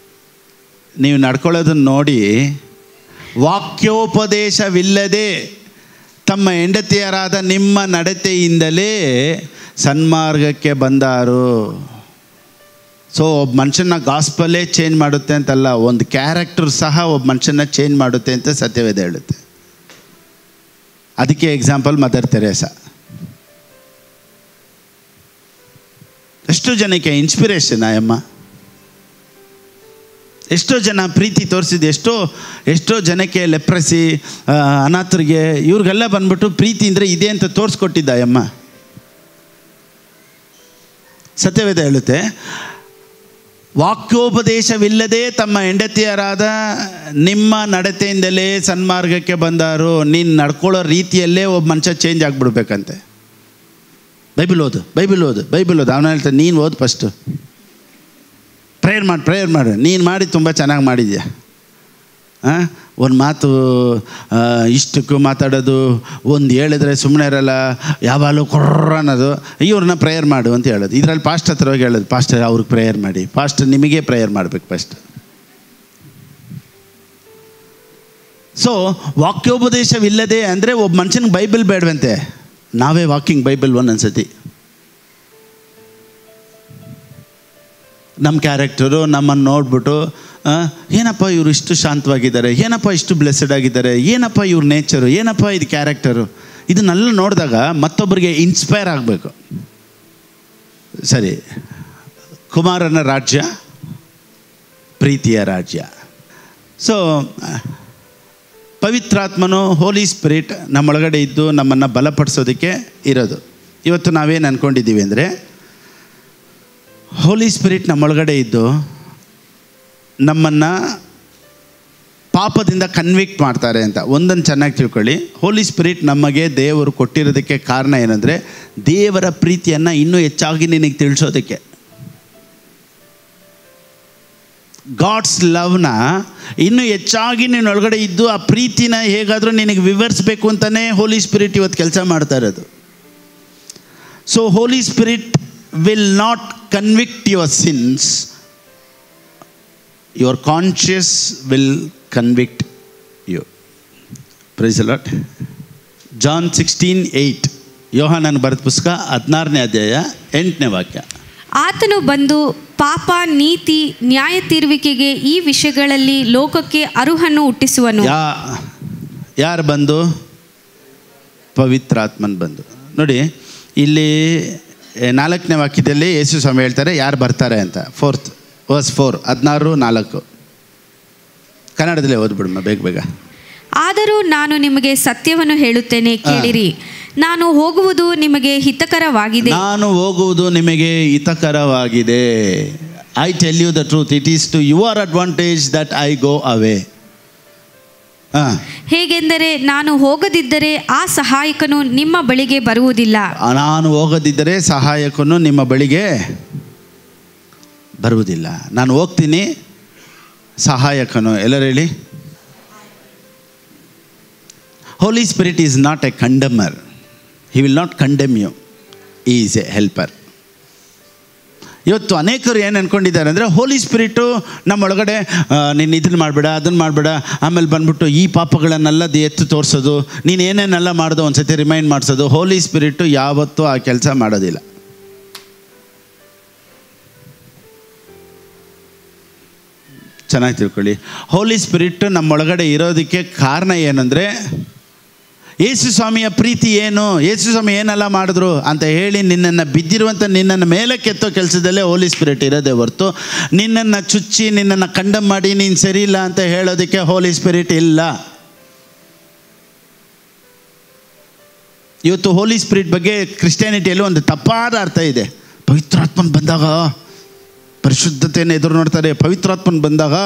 [SPEAKER 1] ನೀವು ನಡ್ಕೊಳ್ಳೋದನ್ನು ನೋಡಿ, ವಾಕ್ಯೋಪದೇಶವಿಲ್ಲದೆ ತಮ್ಮ ಹೆಂಡತಿಯರಾದ ನಿಮ್ಮ ನಡತೆಯಿಂದಲೇ ಸನ್ಮಾರ್ಗಕ್ಕೆ ಬಂದಾರು. ಸೊ ಒಬ್ಬ ಮನುಷ್ಯನ ಗಾಸ್ಪಲ್ಲೇ ಚೇಂಜ್ ಮಾಡುತ್ತೆ ಅಂತಲ್ಲ, ಒಂದು ಕ್ಯಾರೆಕ್ಟರ್ ಸಹ ಒಬ್ಬ ಮನುಷ್ಯನ ಚೇಂಜ್ ಮಾಡುತ್ತೆ ಅಂತ ಸತ್ಯವೇದ ಹೇಳುತ್ತೆ. ಅದಕ್ಕೆ ಎಕ್ಸಾಂಪಲ್ ಮದರ್ ತೆರೇಸಾ. ಎಷ್ಟೋ ಜನಕ್ಕೆ ಇನ್ಸ್ಪಿರೇಷನ್ ಅಮ್ಮ. ಎಷ್ಟೋ ಜನ ಪ್ರೀತಿ ತೋರಿಸಿದ್ದು, ಎಷ್ಟೋ ಜನಕ್ಕೆ ಲೆಪ್ರಸಿ, ಅನಾಥರಿಗೆ, ಇವ್ರಿಗೆಲ್ಲ ಬಂದ್ಬಿಟ್ಟು ಪ್ರೀತಿ ಅಂದರೆ ಇದೆ ಅಂತ ತೋರಿಸ್ಕೊಟ್ಟಿದ್ದ ಅಮ್ಮ. ಸತ್ಯವೇದ ಹೇಳುತ್ತೆ, ವಾಕ್ಯೋಪದೇಶವಿಲ್ಲದೆ ತಮ್ಮ ಹೆಂಡತಿಯರಾದ ನಿಮ್ಮ ನಡತೆಯಿಂದಲೇ ಸನ್ಮಾರ್ಗಕ್ಕೆ ಬಂದಾರು. ನೀನು ನಡ್ಕೊಳ್ಳೋ ರೀತಿಯಲ್ಲೇ ಒಬ್ಬ ಮನುಷ್ಯ ಚೇಂಜ್ ಆಗಿಬಿಡ್ಬೇಕಂತೆ. ಬೈಬಲ್ ಓದು. ಅವನು ಹೇಳ್ತಾನೆ, ನೀನು ಓದು ಫಸ್ಟು, ಪ್ರೇಯರ್ ಮಾಡು. ನೀನು ಮಾಡಿ ತುಂಬ ಚೆನ್ನಾಗಿ ಮಾಡಿದ್ಯಾ. ಒಂದು ಮಾತು ಇಷ್ಟಕ್ಕೂ ಮಾತಾಡೋದು, ಒಂದು ಹೇಳಿದ್ರೆ ಸುಮ್ಮನೆ ಇರಲ್ಲ, ಯಾವಾಗಲೂ ಕೊರ್ರ ಅನ್ನೋದು, ಇವ್ರನ್ನ ಪ್ರೇಯರ್ ಮಾಡು ಅಂತ ಹೇಳೋದು. ಇದರಲ್ಲಿ ಪಾಸ್ಟರ್ ಹತ್ರ ಹೋಗಿ ಹೇಳೋದು, ಪಾಸ್ಟರ್ ಅವ್ರಿಗೆ ಪ್ರೇಯರ್ ಮಾಡಿ. ಪಾಸ್ಟರ್ ನಿಮಗೆ ಪ್ರೇಯರ್ ಮಾಡಬೇಕು ಫಸ್ಟ್. ಸೊ ವಾಕ್ಯೋಪದೇಶವಿಲ್ಲದೆ ಅಂದರೆ ಒಬ್ಬ ಮನುಷ್ಯನಿಗೆ ಬೈಬಲ್ ಬೇಡವಂತೆ. ನಾವೇ ವಾಕಿಂಗ್ ಬೈಬಲ್ ಒಂದೊಂದ್ಸತಿ ನಮ್ಮ ಕ್ಯಾರೆಕ್ಟರು ನಮ್ಮನ್ನು ನೋಡ್ಬಿಟ್ಟು, ಏನಪ್ಪ ಇವರು ಇಷ್ಟು ಶಾಂತವಾಗಿದ್ದಾರೆ, ಏನಪ್ಪ ಇಷ್ಟು ಬ್ಲೆಸ್ಸಡ್ ಆಗಿದ್ದಾರೆ, ಏನಪ್ಪ ಇವ್ರ ನೇಚರು, ಏನಪ್ಪ ಇದು ಕ್ಯಾರೆಕ್ಟರು, ಇದನ್ನೆಲ್ಲ ನೋಡಿದಾಗ ಮತ್ತೊಬ್ಬರಿಗೆ ಇನ್ಸ್ಪೈರ್ ಆಗಬೇಕು. ಸರಿ, ಕುಮಾರನ ರಾಜ್ಯ ಪ್ರೀತಿಯ ರಾಜ್ಯ. ಸೊ ಪವಿತ್ರಾತ್ಮನು, ಹೋಲಿ ಸ್ಪಿರಿಟ್ ನಮ್ಮೊಳಗಡೆ ಇದ್ದು ನಮ್ಮನ್ನು ಬಲಪಡಿಸೋದಕ್ಕೆ ಇರೋದು. ಇವತ್ತು ನಾವೇನು ಅಂದ್ಕೊಂಡಿದ್ದೀವಿ ಅಂದರೆ, ಹೋಲಿ ಸ್ಪಿರಿಟ್ ನಮ್ಮೊಳಗಡೆ ಇದ್ದು ನಮ್ಮನ್ನು ಪಾಪದಿಂದ ಕನ್ವಿಕ್ಟ್ ಮಾಡ್ತಾರೆ ಅಂತ. ಒಂದನ್ನು ಚೆನ್ನಾಗಿ ತಿಳ್ಕೊಳ್ಳಿ, ಹೋಲಿ ಸ್ಪಿರಿಟ್ ನಮಗೆ ದೇವರು ಕೊಟ್ಟಿರೋದಕ್ಕೆ ಕಾರಣ ಏನಂದರೆ, ದೇವರ ಪ್ರೀತಿಯನ್ನು ಇನ್ನೂ ಹೆಚ್ಚಾಗಿ ನಿನಗೆ ತಿಳಿಸೋದಕ್ಕೆ. ಗಾಡ್ಸ್ ಲವ್ನ ಇನ್ನೂ ಹೆಚ್ಚಾಗಿ ನಿನ್ನೊಳಗಡೆ ಇದ್ದು ಆ ಪ್ರೀತಿನ ಹೇಗಾದರೂ ನಿನಗೆ ವಿವರಿಸಬೇಕು ಅಂತಲೇ ಹೋಲಿ ಸ್ಪಿರಿಟ್ ಇವತ್ತು ಕೆಲಸ ಮಾಡ್ತಾ ಇರೋದು. So Holy Spirit will not convict your sins, your conscious will convict you. Praise the Lord. John 16:8, ಯೋಹಾನನ ಬರೆದ ಪುಸ್ತಕ 16ನೇ ಅಧ್ಯಾಯ 8ನೇ ವಾಕ್ಯ.
[SPEAKER 3] ಆತನು ಬಂದು ಪಾಪ, ನೀತಿ, ನ್ಯಾಯ ತೀರುವಿಕೆಗೆ ಈ ವಿಷಯಗಳಲ್ಲಿ ಲೋಕಕ್ಕೆ ಅರುಹನ್ನು ಹುಟ್ಟಿಸುವನು.
[SPEAKER 1] ಯಾರು ಬಂದು? ಪವಿತ್ರಾತ್ಮನ್ ಬಂದು. ನೋಡಿ ಇಲ್ಲಿ 4ನೇ ವಾಕ್ಯದಲ್ಲಿ ಯೇಸು ಸ್ವಾಮಿ ಹೇಳ್ತಾರೆ ಯಾರು ಬರ್ತಾರೆ ಅಂತ. 4th verse 4, 16:4 ಕನ್ನಡದಲ್ಲೇ ಓದ್ಬಿಡಮ್ಮ ಬೇಗ ಬೇಗ.
[SPEAKER 3] ಆದರೂ ನಾನು ನಿಮಗೆ ಸತ್ಯವನ್ನು ಹೇಳುತ್ತೇನೆ, ಕೇಳಿರಿ. ನಾನು ಹೋಗುವುದು ನಿಮಗೆ ಹಿತಕರವಾಗಿದೆ.
[SPEAKER 1] ನಾನು ಹೋಗುವುದು ನಿಮಗೆ ಹಿತಕರವಾಗಿದೆ. I tell you the truth, it is to your advantage that I go away.
[SPEAKER 3] ಹೇಗೆಂದರೆ ನಾನು ಹೋಗದಿದ್ದರೆ ಆ ಸಹಾಯಕನು ನಿಮ್ಮ ಬಳಿಗೆ ಬರುವುದಿಲ್ಲ.
[SPEAKER 1] ನಾನು ಹೋಗದಿದ್ದರೆ ಸಹಾಯಕನು ನಿಮ್ಮ ಬಳಿಗೆ ಬರುವುದಿಲ್ಲ. ನಾನು ಹೋಗ್ತೀನಿ, ಸಹಾಯಕನು ಎಲ್ಲರೂ ಹೇಳಿ. Holy Spirit is not a condemner. He will not condemn you. He is a helper. ಇವತ್ತು ಅನೇಕರು ಏನು ಅಂದ್ಕೊಂಡಿದ್ದಾರೆ ಅಂದರೆ ಹೋಲಿ ಸ್ಪಿರಿಟು ನಮ್ಮೊಳಗಡೆ ನೀನು ಇದನ್ನು ಮಾಡಬೇಡ, ಅದನ್ನು ಮಾಡಬೇಡ, ಆಮೇಲೆ ಬಂದ್ಬಿಟ್ಟು ಈ ಪಾಪಗಳನ್ನೆಲ್ಲ ಎತ್ತು ತೋರಿಸೋದು, ನೀನು ಏನೇನೆಲ್ಲ ಮಾಡೋದು ಒಂದು ಸತಿ ರಿಮೈಂಡ್ ಮಾಡಿಸೋದು. ಹೋಲಿ ಸ್ಪಿರಿಟು ಯಾವತ್ತೂ ಆ ಕೆಲಸ ಮಾಡೋದಿಲ್ಲ. ಚೆನ್ನಾಗಿ ತಿಳ್ಕೊಳ್ಳಿ. ಹೋಲಿ ಸ್ಪಿರಿಟ್ ನಮ್ಮೊಳಗಡೆ ಇರೋದಕ್ಕೆ ಕಾರಣ ಏನಂದರೆ ಯೇಸು ಸ್ವಾಮಿಯ ಪ್ರೀತಿ ಏನು, ಯೇಸು ಸ್ವಾಮಿ ಏನೆಲ್ಲ ಮಾಡಿದ್ರು ಅಂತ ಹೇಳಿ ನಿನ್ನನ್ನು ಬಿದ್ದಿರುವಂಥ ನಿನ್ನನ್ನು ಮೇಲೆ ಕೆತ್ತೋ ಕೆಲಸದಲ್ಲೇ ಹೋಲಿ ಸ್ಪಿರಿಟ್ ಇರೋದೇ ಹೊರತು ನಿನ್ನನ್ನು ಚುಚ್ಚಿ ನಿನ್ನನ್ನು ಕಂಡಮ್ ಮಾಡಿ ನೀನು ಸರಿ ಇಲ್ಲ ಅಂತ ಹೇಳೋದಕ್ಕೆ ಹೋಲಿ ಸ್ಪಿರಿಟ್ ಇಲ್ಲ. ಇವತ್ತು ಹೋಲಿ ಸ್ಪಿರಿಟ್ ಬಗ್ಗೆ ಕ್ರಿಸ್ಟಿಯಾನಿಟಿಯಲ್ಲಿ ಒಂದು ತಪ್ಪಾದ ಅರ್ಥ ಇದೆ. ಪವಿತ್ರಾತ್ಮನ ಬಂದಾಗ ಪರಿಶುದ್ಧತೆಯನ್ನು ಎದುರು ನೋಡ್ತಾರೆ, ಪವಿತ್ರಾತ್ಮನ ಬಂದಾಗ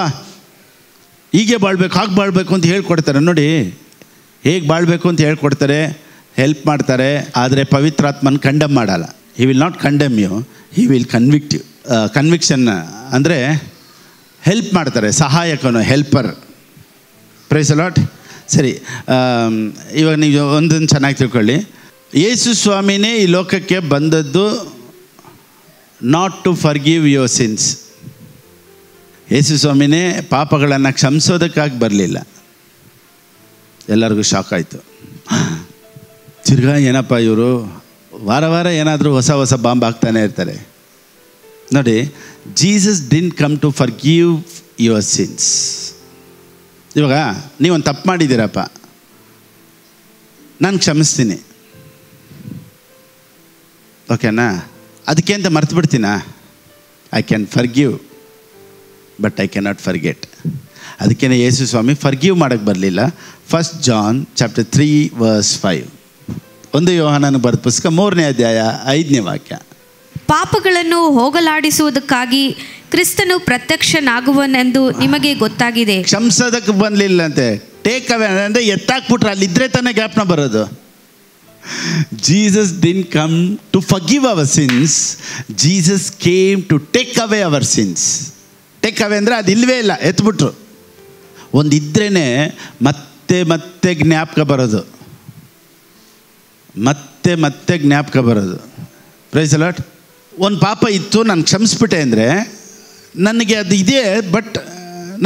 [SPEAKER 1] ಹೀಗೆ ಬಾಳ್ಬೇಕು, ಹಾಗೆ ಬಾಳ್ಬೇಕು ಅಂತ ಹೇಳ್ಕೊಡ್ತಾರೆ. ನೋಡಿ, ಹೇಗೆ ಬಾಳ್ಬೇಕು ಅಂತ ಹೇಳ್ಕೊಡ್ತಾರೆ, ಹೆಲ್ಪ್ ಮಾಡ್ತಾರೆ, ಆದರೆ ಪವಿತ್ರಾತ್ಮನ ಕಂಡಮ್ ಮಾಡಲ್ಲ. He will not condemn you, he will convict you. Conviction ಅಂದರೆ ಹೆಲ್ಪ್ ಮಾಡ್ತಾರೆ, ಸಹಾಯಕನು, ಹೆಲ್ಪರ್. Praise the Lord. ಸರಿ, ಇವಾಗ ನೀವು ಒಂದನ್ನು ಚೆನ್ನಾಗಿ ತಿಳ್ಕೊಳ್ಳಿ. ಯೇಸು ಸ್ವಾಮಿನೇ ಈ ಲೋಕಕ್ಕೆ ಬಂದದ್ದು not to forgive your sins. Yesu ಸ್ವಾಮಿನೇ ಪಾಪಗಳನ್ನು ಕ್ಷಮಿಸೋದಕ್ಕಾಗಿ ಬರಲಿಲ್ಲ. ಎಲ್ಲರಿಗೂ ಶಾಕ್ ಆಯಿತು. ತಿರ್ಗಾ ಏನಪ್ಪ ಇವರು ವಾರ ವಾರ ಏನಾದರೂ ಹೊಸ ಹೊಸ ಬಾಂಬ್ ಹಾಕ್ತಾನೆ ಇರ್ತಾರೆ. ನೋಡಿ, Jesus didn't come to forgive your sins. ಇವಾಗ ನೀವೊಂದು ತಪ್ಪು ಮಾಡಿದ್ದೀರಪ್ಪ, ನಾನು ಕ್ಷಮಿಸ್ತೀನಿ, ಓಕೆನಾ? ಅದಕ್ಕೆ ಅಂತ ಮರ್ತು ಬಿಡ್ತೀನಾ? I can forgive but I cannot forget. ಅದಕ್ಕೇ ಯೇಸು ಸ್ವಾಮಿ ಫರ್ಗಿವ್ ಮಾಡೋಕ್ಕೆ ಬರಲಿಲ್ಲ. 1 John chapter 3 verse 5, 1 ಯೋಹಾನನ ಬರೆದ ಪುಸ್ತಕ 3ನೇ ಅಧ್ಯಾಯ 5ನೇ ವಾಕ್ಯ.
[SPEAKER 3] ಪಾಪಗಳನ್ನು ಹೋಗಲಾಡಿಸುವುದಕ್ಕಾಗಿ ಕ್ರಿಸ್ತನು ಪ್ರತ್ಯಕ್ಷನಾಗುವನೆಂದು ನಿಮಗೆ ಗೊತ್ತಾಗಿದೆ.
[SPEAKER 1] ಕ್ಷಮಿಸೋದಕ್ಕೆ ಬಂದಲಿಲ್ಲಂತೆ, ಟೇಕ್ ಅವೇ ಅಂದರೆ ಎತ್ತಾಕ್ಬಿಟ್ರೆ ಅಲ್ಲಿದ್ದರೆ ತಾನೇ ಜ್ಞಾಪನ ಬರೋದು. Jesus didn't come to forgive our sins. Jesus came to take away our sins. Take away ಅಂದರೆ ಅದು ಇಲ್ಲವೇ ಇಲ್ಲ, ಎತ್ಬಿಟ್ರು. ಒಂದಿದ್ರೇ ಮತ್ತೆ ಮತ್ತೆ ಜ್ಞಾಪಕ ಬರೋದು, ಮತ್ತೆ ಮತ್ತೆ ಜ್ಞಾಪಕ ಬರೋದು. Praise the Lord. ಒಂದು ಪಾಪ ಇತ್ತು, ನಾನು ಕ್ಷಮಿಸ್ಬಿಟ್ಟೆ ಅಂದರೆ ನನಗೆ ಅದು ಇದೆ, ಬಟ್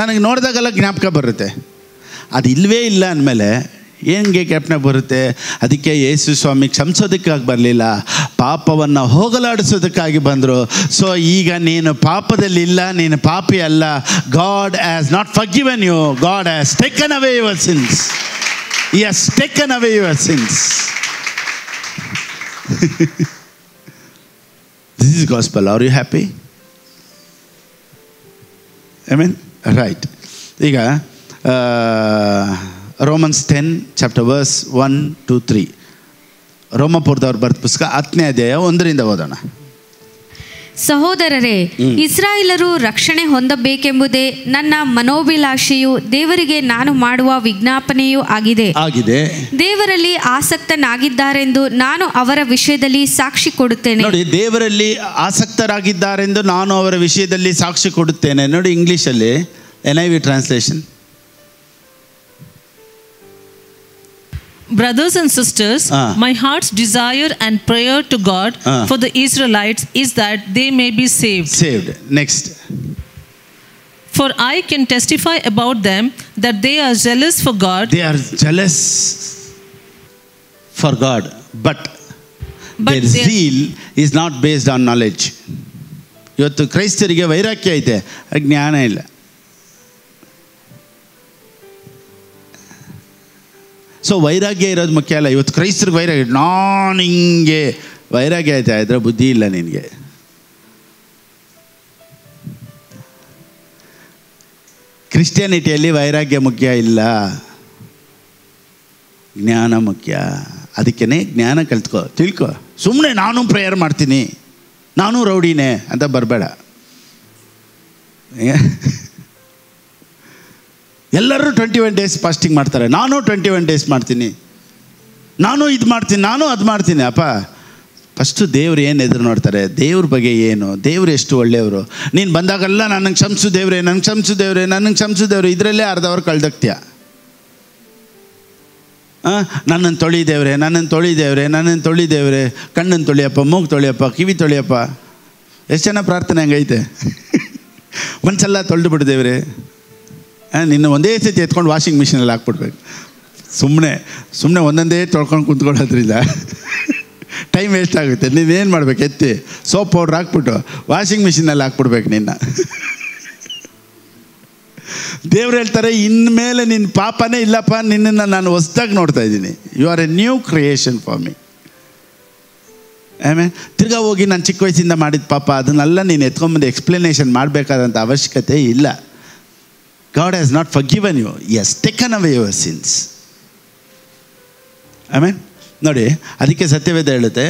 [SPEAKER 1] ನನಗೆ ನೋಡಿದಾಗೆಲ್ಲ ಜ್ಞಾಪಕ ಬರುತ್ತೆ. ಅದು ಇಲ್ಲವೇ ಇಲ್ಲ ಅಂದಮೇಲೆ ಹೆಂಗೆ ಜ್ಞಾಪನ ಬರುತ್ತೆ? ಅದಕ್ಕೆ ಯೇಸು ಸ್ವಾಮಿ ಕ್ಷಮಿಸೋದಕ್ಕಾಗಿ ಬರಲಿಲ್ಲ, ಪಾಪವನ್ನು ಹೋಗಲಾಡಿಸೋದಕ್ಕಾಗಿ ಬಂದರು. ಸೊ ಈಗ ನೀನು ಪಾಪದಲ್ಲಿಲ್ಲ, ನೀನು ಪಾಪಿ ಅಲ್ಲ. God has not forgiven you, God has taken away your sins. He has taken away your sins. This is gospel. Are you happy? I mean right. ಈಗ Romans 10 chapter verse 1 to 3, ರೋಮಪುರದವ್ರು ಬರೆದ ಪುಸ್ತಕ 10ನೇ ಅಧ್ಯಾಯ 1ರಿಂದ ಓದೋಣ.
[SPEAKER 3] ಸಹೋದರರೇ, ಇಸ್ರಾಯೇಲರು ರಕ್ಷಣೆ ಹೊಂದಬೇಕೆಂಬುದೇ ನನ್ನ ಮನೋಭಿಲಾಷೆಯು, ದೇವರಿಗೆ ನಾನು ಮಾಡುವ ವಿಜ್ಞಾಪನೆಯೂ ಆಗಿದೆ. ದೇವರಲ್ಲಿ ಆಸಕ್ತನಾಗಿದ್ದಾರೆಂದು ನಾನು ಅವರ ವಿಷಯದಲ್ಲಿ ಸಾಕ್ಷಿ ಕೊಡುತ್ತೇನೆ.
[SPEAKER 2] ನೋಡಿ, ದೇವರಲ್ಲಿ ಆಸಕ್ತರಾಗಿದ್ದಾರೆಂದು ನಾನು ಅವರ ವಿಷಯದಲ್ಲಿ ಸಾಕ್ಷಿ ಕೊಡುತ್ತೇನೆ. ನೋಡಿ, ಇಂಗ್ಲೀಷಲ್ಲಿ NIV translation.
[SPEAKER 4] Brothers and sisters, my heart's desire and prayer to God for the Israelites is that they may be saved.
[SPEAKER 2] Next.
[SPEAKER 4] For I can testify about them that they are zealous for God.
[SPEAKER 2] They are jealous for God, but their zeal is not based on knowledge. ಇವತ್ತು ಕ್ರೈಸ್ತರಿಗೆ ವೈರಾಗ್ಯ ಐತೆ, ಜ್ಞಾನ ಇಲ್ಲ. So ವೈರಾಗ್ಯ ಇರೋದು ಮುಖ್ಯ ಅಲ್ಲ. ಇವತ್ತು ಕ್ರೈಸ್ತರಿಗೆ ವೈರಾಗ್ಯ, ನಾನು ಹಿಂಗೆ ವೈರಾಗ್ಯ ಆಯ್ತಾ ಇದ್ರೆ ಬುದ್ಧಿ ಇಲ್ಲ ನಿನಗೆ. ಕ್ರಿಶ್ಚಿಯಾನಿಟಿಯಲ್ಲಿ ವೈರಾಗ್ಯ ಮುಖ್ಯ ಇಲ್ಲ, ಜ್ಞಾನ ಮುಖ್ಯ. ಅದಕ್ಕೇ ಜ್ಞಾನ ಕಲ್ತ್ಕೋ, ತಿಳ್ಕೊ. ಸುಮ್ಮನೆ ನಾನು ಪ್ರೇಯರ್ ಮಾಡ್ತೀನಿ, ನಾನು ರೌಡಿನೇ ಅಂತ ಬರಬೇಡ. ಎಲ್ಲರೂ 21 days ಫಾಸ್ಟಿಂಗ್ ಮಾಡ್ತಾರೆ, ನಾನು 21 days ಮಾಡ್ತೀನಿ, ನಾನು ಇದು ಮಾಡ್ತೀನಿ, ನಾನು ಅದು ಮಾಡ್ತೀನಿ. ಅಪ್ಪ, ಫಸ್ಟು ದೇವ್ರು ಏನು ಎದುರು ನೋಡ್ತಾರೆ, ದೇವ್ರ ಬಗ್ಗೆ ಏನು, ದೇವ್ರು ಎಷ್ಟು ಒಳ್ಳೆಯವರು. ನೀನು ಬಂದಾಗೆಲ್ಲ ನನಗೆ ಕ್ಷಮಿಸು ದೇವ್ರೆ, ನನಗೆ ಕ್ಷಮಿಸು ದೇವ್ರೆ, ನನಗೆ ಕ್ಷಮಿಸು ದೇವ್ರೆ, ಇದರಲ್ಲೇ ಅರ್ಧವ್ರು ಕಳ್ದಕ್ತೀಯ. ನನ್ನನ್ನು ತೊಳಿದೇವ್ರೆ, ನನ್ನನ್ನು ತೊಳಿದೇವ್ರೆ, ನನ್ನನ್ನು ತೊಳಿದೇವ್ರೆ, ಕಣ್ಣನ್ನು ತೊಳಿಯಪ್ಪ, ಮೂಗು ತೊಳಿಯಪ್ಪ, ಕಿವಿ ತೊಳಿಯಪ್ಪ. ಎಷ್ಟು ಜನ ಪ್ರಾರ್ಥನೆ ಹಂಗೈತೆ. ಒಂದ್ಸಲ ತೊಳೆದು ಬಿಡ್ದೇವ್ರೆ, ನಿನ್ನ ಒಂದೇ ಸತಿ ಎತ್ಕೊಂಡು ವಾಷಿಂಗ್ ಮಿಷಿನಲ್ಲಿ ಹಾಕ್ಬಿಡ್ಬೇಕು. ಸುಮ್ಮನೆ ಒಂದೊಂದೇ ತೊಳ್ಕೊಂಡು ಕುಂತ್ಕೊಳ್ಳೋದ್ರಿಂದ ಟೈಮ್ ವೇಸ್ಟ್ ಆಗುತ್ತೆ. ನೀವೇನು ಮಾಡ್ಬೇಕು, ಎತ್ತಿ ಸೋಪ್ ಪೌಡ್ರ್ ಹಾಕ್ಬಿಟ್ಟು ವಾಷಿಂಗ್ ಮಿಷಿನಲ್ಲಿ ಹಾಕ್ಬಿಡ್ಬೇಕು ನಿನ್ನ. ದೇವ್ರು ಹೇಳ್ತಾರೆ, ಇನ್ಮೇಲೆ ನಿನ್ನ ಪಾಪನೇ ಇಲ್ಲಪ್ಪ, ನಿನ್ನನ್ನು ನಾನು ಹೊಸ್ದಾಗಿ ನೋಡ್ತಾ ಇದ್ದೀನಿ. You are a new creation for me. ಆಮೇಲೆ ತಿರ್ಗಾ ಹೋಗಿ ನಾನು ಚಿಕ್ಕ ವಯಸ್ಸಿಂದ ಮಾಡಿದ ಪಾಪ ಅದನ್ನೆಲ್ಲ ನೀನು ಎತ್ಕೊಂಬಂದು ಎಕ್ಸ್ಪ್ಲನೇಷನ್ ಮಾಡಬೇಕಾದಂಥ ಅವಶ್ಯಕತೆ ಇಲ್ಲ. God has not forgiven you. He has taken away your sins. Amen. ನೋಡಿ, ಅದಕ್ಕೆ ಸತ್ಯವೇದ ಹೇಳುತ್ತೆ,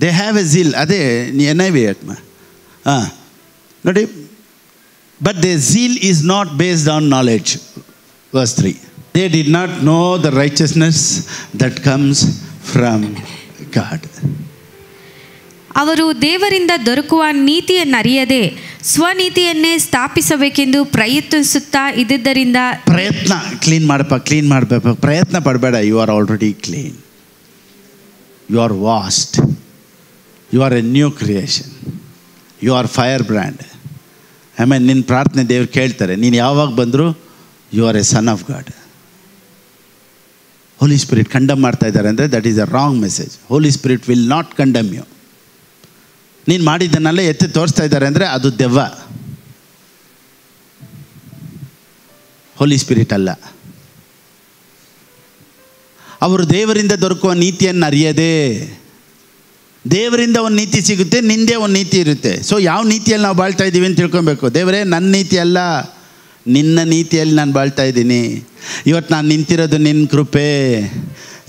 [SPEAKER 2] ದೇ ಹ್ಯಾವ್ ಎ ಝೀಲ್. ಅದೇ NIV ಆತ್ಮ. ನೋಡಿ, but they zeal is not based on knowledge. Verse 3. They did not know the righteousness that comes from God.
[SPEAKER 3] ಅವರು ದೇವರಿಂದ ದೊರಕುವ ನೀತಿಯನ್ನರಿಯದೆ ಸ್ವನೀತಿಯನ್ನೇ ಸ್ಥಾಪಿಸಬೇಕೆಂದು ಪ್ರಯತ್ನಿಸುತ್ತಾ ಇದ್ದುದರಿಂದ.
[SPEAKER 2] ಪ್ರಯತ್ನ, ಕ್ಲೀನ್ ಮಾಡಬೇಕು, ಪ್ರಯತ್ನ ಪಡಬೇಡ. You are already clean, you are washed, you are a new creation, you are fire brand. ಆಮೇಲೆ ನಿನ್ನ ಪ್ರಾರ್ಥನೆ ದೇವ್ರು ಕೇಳ್ತಾರೆ. ನೀನು ಯಾವಾಗ ಬಂದರೂ you are a son of God. Holy Spirit condemn ಮಾಡ್ತಾ ಇದ್ದಾರೆ ಅಂದರೆ that is a wrong message. Holy Spirit will not condemn you. ನೀನು ಮಾಡಿದ್ದನ್ನೆಲ್ಲ ಎತ್ತಿ ತೋರಿಸ್ತಾ ಇದ್ದಾರೆ ಅಂದರೆ ಅದು ದೆವ್ವ, ಹೋಲಿ ಸ್ಪಿರಿಟ್ ಅಲ್ಲ. ಅವರು ದೇವರಿಂದ ದೊರಕುವ ನೀತಿಯನ್ನು ಅರಿಯದೆ, ದೇವರಿಂದ ಒಂದು ನೀತಿ ಸಿಗುತ್ತೆ, ನಿಂದೇ ಒಂದು ನೀತಿ ಇರುತ್ತೆ. ಸೊ ಯಾವ ನೀತಿಯಲ್ಲಿ ನಾವು ಬಾಳ್ತಾ ಇದ್ದೀವಿ ಅಂತ ತಿಳ್ಕೊಬೇಕು. ದೇವರೇ, ನನ್ನ ನೀತಿ ಅಲ್ಲ, ನಿನ್ನ ನೀತಿಯಲ್ಲಿ ನಾನು ಬಾಳ್ತಾ ಇದ್ದೀನಿ. ಇವತ್ತು ನಾನು ನಿಂತಿರೋದು ನಿನ್ನ ಕೃಪೆ,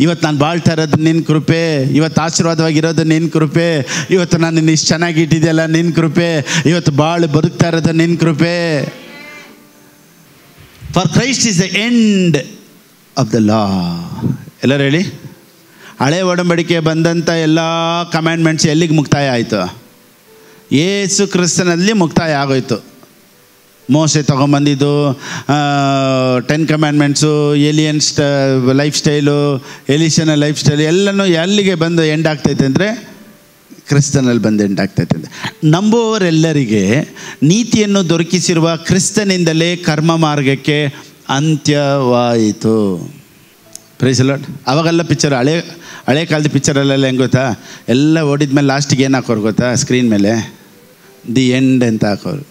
[SPEAKER 2] ಇವತ್ತು ನಾನು ಬಾಳ್ತಾ ಇರೋದು ನಿನ್ನ ಕೃಪೆ, ಇವತ್ತು ಆಶೀರ್ವಾದವಾಗಿರೋದು ನಿನ್ನ ಕೃಪೆ, ಇವತ್ತು ನಾನು ಇಷ್ಟು ಚೆನ್ನಾಗಿ ಇಟ್ಟಿದೆಯಲ್ಲ ನಿನ್ನ ಕೃಪೆ, ಇವತ್ತು ಬದುಕ್ತಾ ಇರೋದು ನಿನ್ನ ಕೃಪೆ. For Christ is the end of the ಲಾ. ಎಲ್ಲರೂ ಹೇಳಿ, ಹಳೆ ಒಡಂಬಡಿಕೆ ಬಂದಂಥ ಎಲ್ಲ ಕಮ್ಯಾಂಡ್ಮೆಂಟ್ಸ್ ಎಲ್ಲಿಗೆ ಮುಕ್ತಾಯ ಆಯಿತು? ಯೇಸು ಕ್ರಿಸ್ತನಲ್ಲಿ ಮುಕ್ತಾಯ ಆಗೋಯ್ತು. ಮೋಸೆ ತೊಗೊಂಬಂದಿದ್ದು 10 ಕಮ್ಯಾಂಡ್ಮೆಂಟ್ಸು, ಏಲಿಯನ್ ಲೈಫ್ ಸ್ಟೈಲು, ಎಲಿಷನ ಲೈಫ್ ಸ್ಟೈಲು ಎಲ್ಲನೂ ಎಲ್ಲಿಗೆ ಬಂದು ಎಂಡ್ ಆಗ್ತೈತೆ ಅಂದರೆ ಕ್ರಿಸ್ತನಲ್ಲಿ ಬಂದು ಎಂಡ್ ಆಗ್ತೈತೆ. ಅಂದರೆ ನಂಬುವವರೆಲ್ಲರಿಗೆ ನೀತಿಯನ್ನು ದೊರಕಿಸಿರುವ ಕ್ರಿಸ್ತನಿಂದಲೇ ಕರ್ಮ ಮಾರ್ಗಕ್ಕೆ ಅಂತ್ಯವಾಯಿತು. Praise the Lord. ಅವಾಗೆಲ್ಲ ಪಿಕ್ಚರ್, ಹಳೆ ಕಾಲದ ಪಿಕ್ಚರಲ್ಲೆಲ್ಲ ಹೆಂಗೆ ಗೊತ್ತಾ, ಎಲ್ಲ ಓಡಿದ್ಮೇಲೆ ಲಾಸ್ಟಿಗೆ ಏನು ಹಾಕೋರು ಗೊತ್ತಾ, ಸ್ಕ್ರೀನ್ ಮೇಲೆ ದಿ ಎಂಡ್ ಅಂತ ಹಾಕೋರು.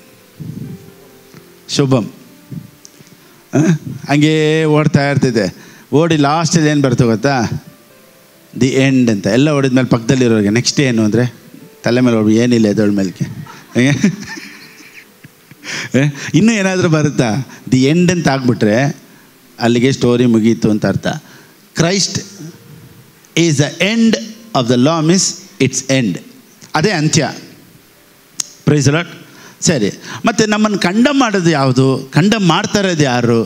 [SPEAKER 2] ಶುಭಂ ಹಂಗೇ ಓಡ್ತಾ ಇರ್ತಿದೆ. ಓಡಿ ಲಾಸ್ಟಲ್ಲಿ ಏನು ಬರ್ತದೆ ಗೊತ್ತಾ, ದಿ ಎಂಡ್ ಅಂತ. ಎಲ್ಲ ಓಡಿದ್ಮೇಲೆ ಪಕ್ಕದಲ್ಲಿರೋರಿಗೆ ನೆಕ್ಸ್ಟ್ ಏನು ಅಂದರೆ ತಲೆ ಮೇಲೆ ಓಡಿ ಏನಿಲ್ಲ ಎದೊಳ ಮೇಲಕ್ಕೆ ಇನ್ನೂ ಏನಾದರೂ ಬರುತ್ತಾ, ದಿ ಎಂಡ್ ಅಂತ ಆಗ್ಬಿಟ್ರೆ ಅಲ್ಲಿಗೆ ಸ್ಟೋರಿ ಮುಗೀತು ಅಂತ ಅರ್ಥ. Christ is the end of the law means
[SPEAKER 1] its end. ಅದೇ ಅಂತ್ಯ. Praise Lord. ಸರಿ, ಮತ್ತು ನಮ್ಮನ್ನು ಕಂಡಮ್ ಮಾಡೋದು ಯಾವುದು? ಕಂಡಮ್ ಮಾಡ್ತಾ ಇರೋದು ಯಾರು?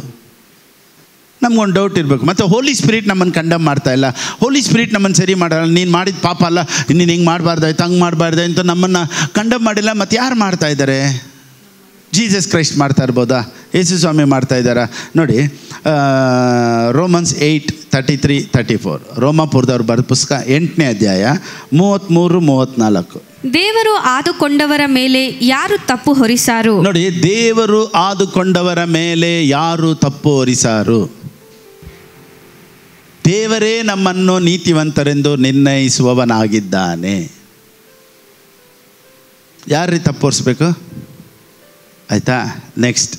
[SPEAKER 1] ನಮಗೊಂದು ಡೌಟ್ ಇರಬೇಕು. ಮತ್ತು ಹೋಲಿ ಸ್ಪಿರಿಟ್ ನಮ್ಮನ್ನು ಕಂಡಮ್ ಮಾಡ್ತಾ ಇಲ್ಲ. ಹೋಲಿ ಸ್ಪಿರಿಟ್ ನಮ್ಮನ್ನು ಸರಿ ಮಾಡಲ್ಲ. ನೀನು ಮಾಡಿದ ಪಾಪ ಅಲ್ಲ, ನೀನು ಹಿಂಗೆ ಮಾಡಬಾರ್ದಾಯ್ತು, ಹಂಗೆ ಮಾಡಬಾರ್ದಾಯ್ತು ಅಂತ ನಮ್ಮನ್ನು ಕಂಡಮ್ ಮಾಡಿಲ್ಲ. ಮತ್ತು ಯಾರು ಮಾಡ್ತಾ ಇದ್ದಾರೆ? ಜೀಸಸ್ ಕ್ರೈಸ್ಟ್ ಮಾಡ್ತಾ ಇರ್ಬೋದಾ? ಯೇಸು ಸ್ವಾಮಿ ಮಾಡ್ತಾ ಇದ್ದಾರಾ? ನೋಡಿ, ರೋಮನ್ಸ್ 8:33-34, ರೋಮಾಪುರದವ್ರು ಬರೆದ ಪುಸ್ತಕ 8ನೇ ಅಧ್ಯಾಯ 33-34.
[SPEAKER 3] ದೇವರು ಆದುಕೊಂಡವರ ಮೇಲೆ ಯಾರು ತಪ್ಪು ಹೊರಿಸಾರು?
[SPEAKER 1] ನೋಡಿ, ದೇವರು ಆದುಕೊಂಡವರ ಮೇಲೆ ಯಾರು ತಪ್ಪು ಹೊರಿಸಾರು? ದೇವರೇ ನಮ್ಮನ್ನು ನೀತಿವಂತರೆಂದು ನಿರ್ಣಯಿಸುವವನಾಗಿದ್ದಾನೆ. ಯಾರ್ರೀ ತಪ್ಪು ಹೊರಿಸ್ಬೇಕು? ಆಯ್ತಾ? ನೆಕ್ಸ್ಟ್,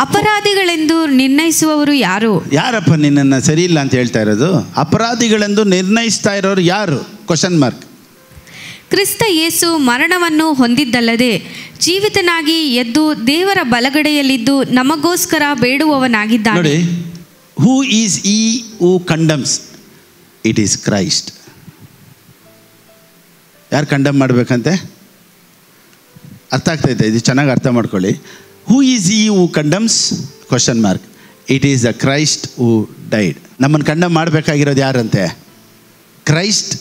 [SPEAKER 3] ಅಪರಾಧಿಗಳೆಂದು ನಿರ್ಣಯಿಸುವವರು ಯಾರು?
[SPEAKER 1] ಯಾರಪ್ಪ ನಿನ್ನನ್ನು ಸರಿ ಇಲ್ಲ ಅಂತ ಹೇಳ್ತಾ ಇರೋದು? ಅಪರಾಧಿಗಳೆಂದು ನಿರ್ಣಯಿಸ್ತಾ ಇರೋರು ಯಾರು? Question mark.
[SPEAKER 3] ಕ್ರಿಸ್ತ ಯೇಸು ಮರಣವನ್ನು ಹೊಂದಿದ್ದಲ್ಲದೆ ಜೀವಿತನಾಗಿ ಎದ್ದು ದೇವರ ಬಲಗಡೆಯಲ್ಲಿದ್ದು ನಮಗೋಸ್ಕರ ಬೇಡುವವನಾಗಿದ್ದಾನೆ.
[SPEAKER 1] ನೋಡಿ, who is he who condemns? It is Christ. ಯಾರು ಕಂಡಮ್ ಮಾಡಬೇಕಂತೆ? ಅರ್ಥ ಆಗ್ತೈತೆ? ಇದು ಚೆನ್ನಾಗಿ ಅರ್ಥ ಮಾಡ್ಕೊಳ್ಳಿ. Who is he who condemns? Question mark. It is the Christ who died. ನಮ್ಮನ್ನು ಕಂಡಮ್ ಮಾಡಬೇಕಾಗಿರೋದು ಯಾರಂತೆ? Christ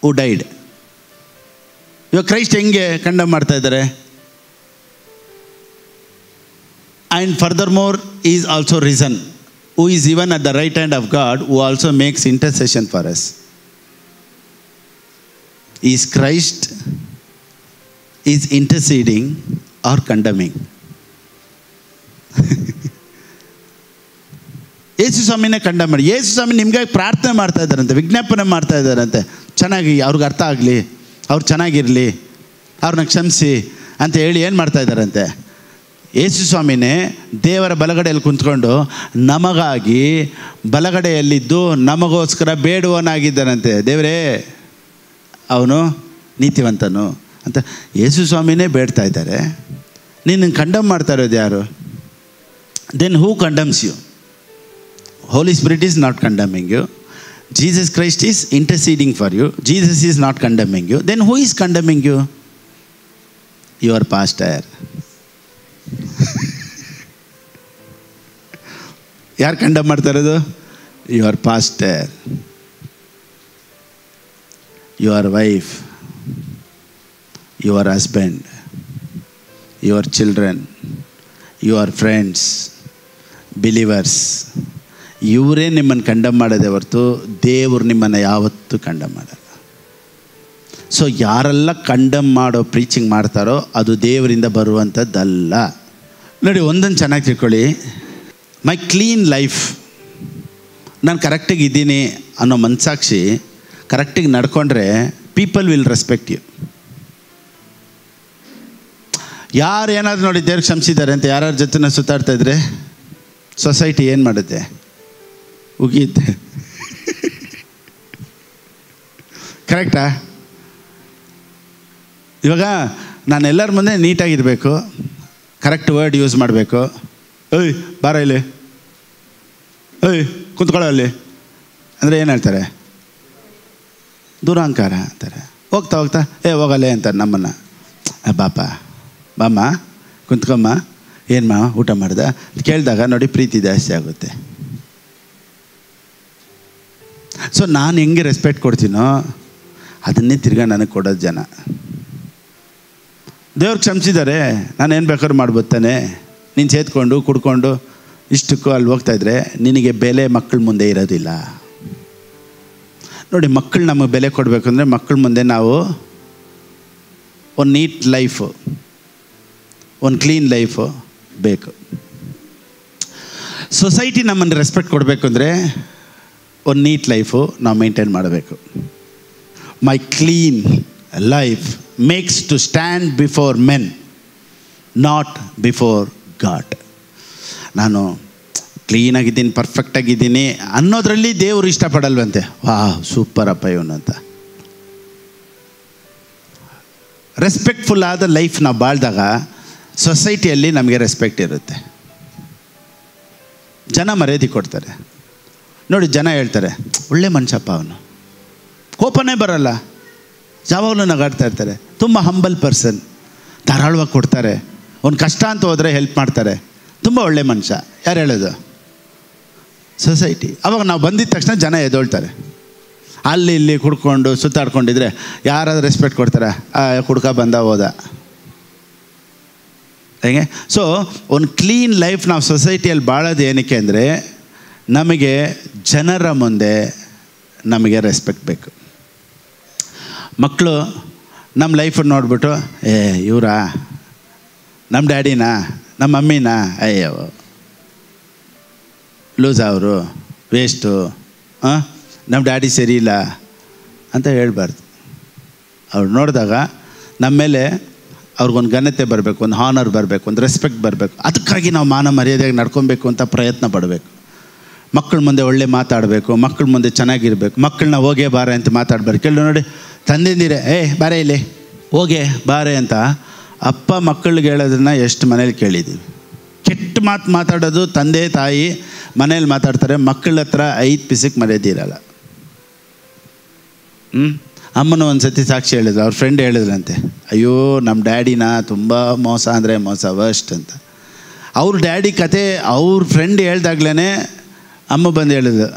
[SPEAKER 1] who died. ಇವಾಗ ಕ್ರೈಸ್ಟ್ ಹೆಂಗೆ ಕಂಡಮ್ ಮಾಡ್ತಾ ಇದ್ದಾರೆ? And furthermore is also risen, who is even at the right hand of God, who also makes intercession for us. Is Christ is interceding R ಕಂಡಮಿಂಗ್? Yesu ಸ್ವಾಮಿನೇ condemn ಮಾಡಿ. ಯೇಸು ಸ್ವಾಮಿ ನಿಮಗಾಗಿ ಪ್ರಾರ್ಥನೆ ಮಾಡ್ತಾ ಇದ್ದಾರಂತೆ, ವಿಜ್ಞಾಪನೆ ಮಾಡ್ತಾ ಇದ್ದಾರಂತೆ, ಚೆನ್ನಾಗಿ ಅವ್ರಿಗೆ ಅರ್ಥ ಆಗಲಿ, ಅವ್ರು ಚೆನ್ನಾಗಿರಲಿ, ಅವ್ರನ್ನ ಕ್ಷಮಿಸಿ ಅಂತ ಹೇಳಿ ಏನು ಮಾಡ್ತಾ ಇದ್ದಾರಂತೆ? ಯೇಸು ಸ್ವಾಮಿನೇ ದೇವರ ಬಲಗಡೆಯಲ್ಲಿ ಕುಂತ್ಕೊಂಡು ನಮಗಾಗಿ ಬಲಗಡೆಯಲ್ಲಿದ್ದು ನಮಗೋಸ್ಕರ ಬೇಡುವನಾಗಿದ್ದಾನಂತೆ. ದೇವರೇ, ಅವನು ನೀತಿವಂತನು ಅಂತ ಯೇಸು ಸ್ವಾಮಿನೇ ಬೇಡ್ತಾ ಇದ್ದಾರೆ. ನೀನು ಕಂಡಮ್ ಮಾಡ್ತಾ ಇರೋದು ಯಾರು? Then who condemns you? Holy Spirit is not condemning you. Jesus Christ is interceding for you. Jesus is not condemning you. Then who is condemning you? Your pastor. ಯಾರು ಕಂಡಮ್ ಮಾಡ್ತಾ ಇರೋದು? Your pastor, your wife, your husband, your children, your friends, believers. ಇವರೇ ನಿಮ್ಮನ್ನು condemn ಮಾಡೋದೇ ಹೊರತು ದೇವರು ನಿಮ್ಮನ್ನು ಯಾವತ್ತೂ ಕಂಡಮ್ ಮಾಡಲ್ಲ. ಸೊ ಯಾರೆಲ್ಲ ಕಂಡಮ್ ಮಾಡೋ ಪ್ರೀಚಿಂಗ್ ಮಾಡ್ತಾರೋ ಅದು ದೇವರಿಂದ ಬರುವಂಥದ್ದಲ್ಲ. ನೋಡಿ, ಒಂದನ್ನು ಚೆನ್ನಾಗಿ ತಿಳ್ಕೊಳ್ಳಿ. ಮೈ ಕ್ಲೀನ್ ಲೈಫ್, ನಾನು ಕರೆಕ್ಟಾಗಿ ಇದ್ದೀನಿ ಅನ್ನೋ ಮನಸ್ಸಾಕ್ಷಿ ಕರೆಕ್ಟಾಗಿ ನಡ್ಕೊಂಡ್ರೆ ಪೀಪಲ್ ವಿಲ್ ರೆಸ್ಪೆಕ್ಟ್ ಯು. ಯಾರು ಏನಾದರೂ ನೋಡಿ ದೇವ್ರಿಗೆ ಕ್ಷಮಿಸಿದ್ದಾರೆ ಅಂತ ಯಾರ್ಯಾರ ಜೊತೆ ಸುತ್ತಾಡ್ತಾ ಇದ್ರೆ ಸೊಸೈಟಿ ಏನು ಮಾಡುತ್ತೆ? ಉಗಿಯುತ್ತೆ. ಕರೆಕ್ಟಾ? ಇವಾಗ ನಾನು ಎಲ್ಲರ ಮುಂದೆ ನೀಟಾಗಿರಬೇಕು, ಕರೆಕ್ಟ್ ವರ್ಡ್ ಯೂಸ್ ಮಾಡಬೇಕು. ಏಯ್ ಬಾರ ಇಲ್ಲಿ, ಏಯ್ ಕುಂತ್ಕೊಳ್ಳೋ ಅಲ್ಲಿ ಅಂದರೆ ಏನು ಹೇಳ್ತಾರೆ? ದುರಹಂಕಾರ ಅಂತಾರೆ. ಹೋಗ್ತಾ ಹೋಗ್ತಾ ಹೋಗಲ್ಲೇ ಅಂತಾರೆ ನಮ್ಮನ್ನು. ಬಾಪ, ಬಾಮ್ಮ, ಕುಂತ್ಕೊಮ್ಮ, ಏನು ಮಾ ಊಟ ಮಾಡ್ದೆ ಕೇಳಿದಾಗ ನೋಡಿ ಪ್ರೀತಿ ಜಾಸ್ತಿ ಆಗುತ್ತೆ. ಸೊ ನಾನು ಹೆಂಗೆ ರೆಸ್ಪೆಕ್ಟ್ ಕೊಡ್ತೀನೋ ಅದನ್ನೇ ತಿರ್ಗಾ ನನಗೆ ಕೊಡೋದು ಜನ. ದೇವ್ರಿಗೆ ಕ್ಷಮಿಸಿದ್ದಾರೆ, ನಾನು ಏನು ಬೇಕಾದ್ರೂ ಮಾಡ್ಬೋತಾನೆ. ನೀನು ಸೇದ್ಕೊಂಡು ಕುಡ್ಕೊಂಡು ಇಷ್ಟಕ್ಕೂ ಅಲ್ಲಿ ಹೋಗ್ತಾಯಿದ್ರೆ ನಿನಗೆ ಬೆಲೆ ಮಕ್ಕಳ ಮುಂದೆ ಇರೋದಿಲ್ಲ. ನೋಡಿ, ಮಕ್ಕಳು ನಮಗೆ ಬೆಲೆ ಕೊಡಬೇಕು ಅಂದರೆ ಮಕ್ಕಳ ಮುಂದೆ ನಾವು ಒಂದು ನೀಟ್ ಲೈಫು, ಒಂದು ಕ್ಲೀನ್ ಲೈಫು ಬೇಕು. ಸೊಸೈಟಿ ನಮ್ಮನ್ನು ರೆಸ್ಪೆಕ್ಟ್ ಕೊಡಬೇಕು ಅಂದರೆ ಒಂದು ನೀಟ್ ಲೈಫು ನಾವು ಮೇಂಟೈನ್ ಮಾಡಬೇಕು. My clean life makes to stand before men, not before God. ನಾನು ಕ್ಲೀನಾಗಿದ್ದೀನಿ, ಪರ್ಫೆಕ್ಟಾಗಿದ್ದೀನಿ ಅನ್ನೋದರಲ್ಲಿ ದೇವರು ಇಷ್ಟಪಡಲ್ವಂತೆ. ವಾ ಸೂಪರಪ್ಪ ಇವನು ಅಂತ. ರೆಸ್ಪೆಕ್ಟ್ಫುಲ್ ಆದ ಲೈಫ್ ನಾವು ಬಾಳ್ದಾಗ ಸೊಸೈಟಿಯಲ್ಲಿ ನಮಗೆ ರೆಸ್ಪೆಕ್ಟ್ ಇರುತ್ತೆ, ಜನ ಮರ್ಯಾದೆ ಕೊಡ್ತಾರೆ. ನೋಡಿ, ಜನ ಹೇಳ್ತಾರೆ ಒಳ್ಳೆ ಮನುಷ್ಯಪ್ಪ ಅವನು, ಕೋಪನೇ ಬರಲ್ಲ, ಯಾವಾಗಲೂ ನಗಾಡ್ತಾ ಇರ್ತಾರೆ. ತುಂಬ ಹಂಬಲ್ ಪರ್ಸನ್, ಧಾರಾಳವಾಗಿ ಕೊಡ್ತಾರೆ. ಒಂದು ಕಷ್ಟ ಅಂತ ಹೋದರೆ ಹೆಲ್ಪ್ ಮಾಡ್ತಾರೆ. ತುಂಬ ಒಳ್ಳೆ ಮನುಷ್ಯ. ಯಾರು ಹೇಳೋದು? ಸೊಸೈಟಿ. ಅವಾಗ ನಾವು ಬಂದಿದ್ದ ತಕ್ಷಣ ಜನ ಎದ್ದೊಳ್ತಾರೆ. ಅಲ್ಲಿ ಇಲ್ಲಿ ಕುಡ್ಕೊಂಡು ಸುತ್ತಾಡ್ಕೊಂಡಿದ್ರೆ ಯಾರಾದ್ರೂ ರೆಸ್ಪೆಕ್ಟ್ ಕೊಡ್ತಾರೆ? ಕುಡ್ಕ ಬಂದ ಹೋದ ಹೇಗೆ? ಸೊ ಒಂದು ಕ್ಲೀನ್ ಲೈಫ್ ನಾವು ಸೊಸೈಟಿಯಲ್ಲಿ ಬಾಳೋದು ಏನಕ್ಕೆ ಅಂದರೆ, ನಮಗೆ ಜನರ ಮುಂದೆ ನಮಗೆ ರೆಸ್ಪೆಕ್ಟ್ ಬೇಕು. ಮಕ್ಕಳು ನಮ್ಮ ಲೈಫನ್ನು ನೋಡಿಬಿಟ್ಟು ಇವರಾ ನಮ್ಮ ಡ್ಯಾಡಿನಾ ನಮ್ಮ ಮಮ್ಮಿನಾ ಅಯ್ಯೋ ಲೂಸ್ ಅವರು ವೇಸ್ಟು, ನಮ್ಮ ಡ್ಯಾಡಿ ಸರಿ ಇಲ್ಲ ಅಂತ ಹೇಳ್ಬಾರ್ದು. ಅವ್ರು ನೋಡಿದಾಗ ನಮ್ಮ ಮೇಲೆ ಅವ್ರಿಗೊಂದು ಘನತೆ ಬರಬೇಕು, ಒಂದು ಹಾನರ್ ಬರಬೇಕು, ಒಂದು ರೆಸ್ಪೆಕ್ಟ್ ಬರಬೇಕು. ಅದಕ್ಕಾಗಿ ನಾವು ಮಾನ ಮರ್ಯಾದೆಯಾಗಿ ನಡ್ಕೊಬೇಕು ಅಂತ ಪ್ರಯತ್ನ ಪಡಬೇಕು. ಮಕ್ಕಳ ಮುಂದೆ ಒಳ್ಳೆ ಮಾತಾಡಬೇಕು, ಮಕ್ಕಳ ಮುಂದೆ ಚೆನ್ನಾಗಿರ್ಬೇಕು. ಮಕ್ಕಳನ್ನ ಹೋಗೇ ಬಾರೆ ಅಂತ ಮಾತಾಡಬಾರ್ದು. ಕೇಳಿ ನೋಡಿ, ತಂದಿದ್ದೀರೆ ಬಾರೆ ಇಲ್ಲಿ ಹೋಗೆ ಬಾರೆ ಅಂತ ಅಪ್ಪ ಮಕ್ಕಳಿಗೆ ಹೇಳೋದನ್ನು ಎಷ್ಟು ಮನೇಲಿ ಕೇಳಿದ್ದೀವಿ. ಕೆಟ್ಟ ಮಾತು ಮಾತಾಡೋದು ತಂದೆ ತಾಯಿ ಮನೇಲಿ ಮಾತಾಡ್ತಾರೆ, ಮಕ್ಕಳ ಹತ್ರ 5 ಪೈಸೆಗೆ ಮರ್ಯಾದೆ ಇರಲ್ಲ. ಅಮ್ಮನ ಒಂದು ಸತಿ ಸಾಕ್ಷಿ ಹೇಳಿದ್ರು, ಅವ್ರ ಫ್ರೆಂಡ್ ಹೇಳಿದ್ರಂತೆ, ಅಯ್ಯೋ ನಮ್ಮ ಡ್ಯಾಡಿನ ತುಂಬ ಮೋಸ ಅಂದರೆ ಮೋಸ ವರ್ಸ್ಟ್ ಅಂತ. ಅವ್ರ ಡ್ಯಾಡಿ ಕತೆ ಅವ್ರ ಫ್ರೆಂಡ್ ಹೇಳ್ದಾಗ್ಲೇ ಅಮ್ಮ ಬಂದು ಹೇಳಿದ್ರು,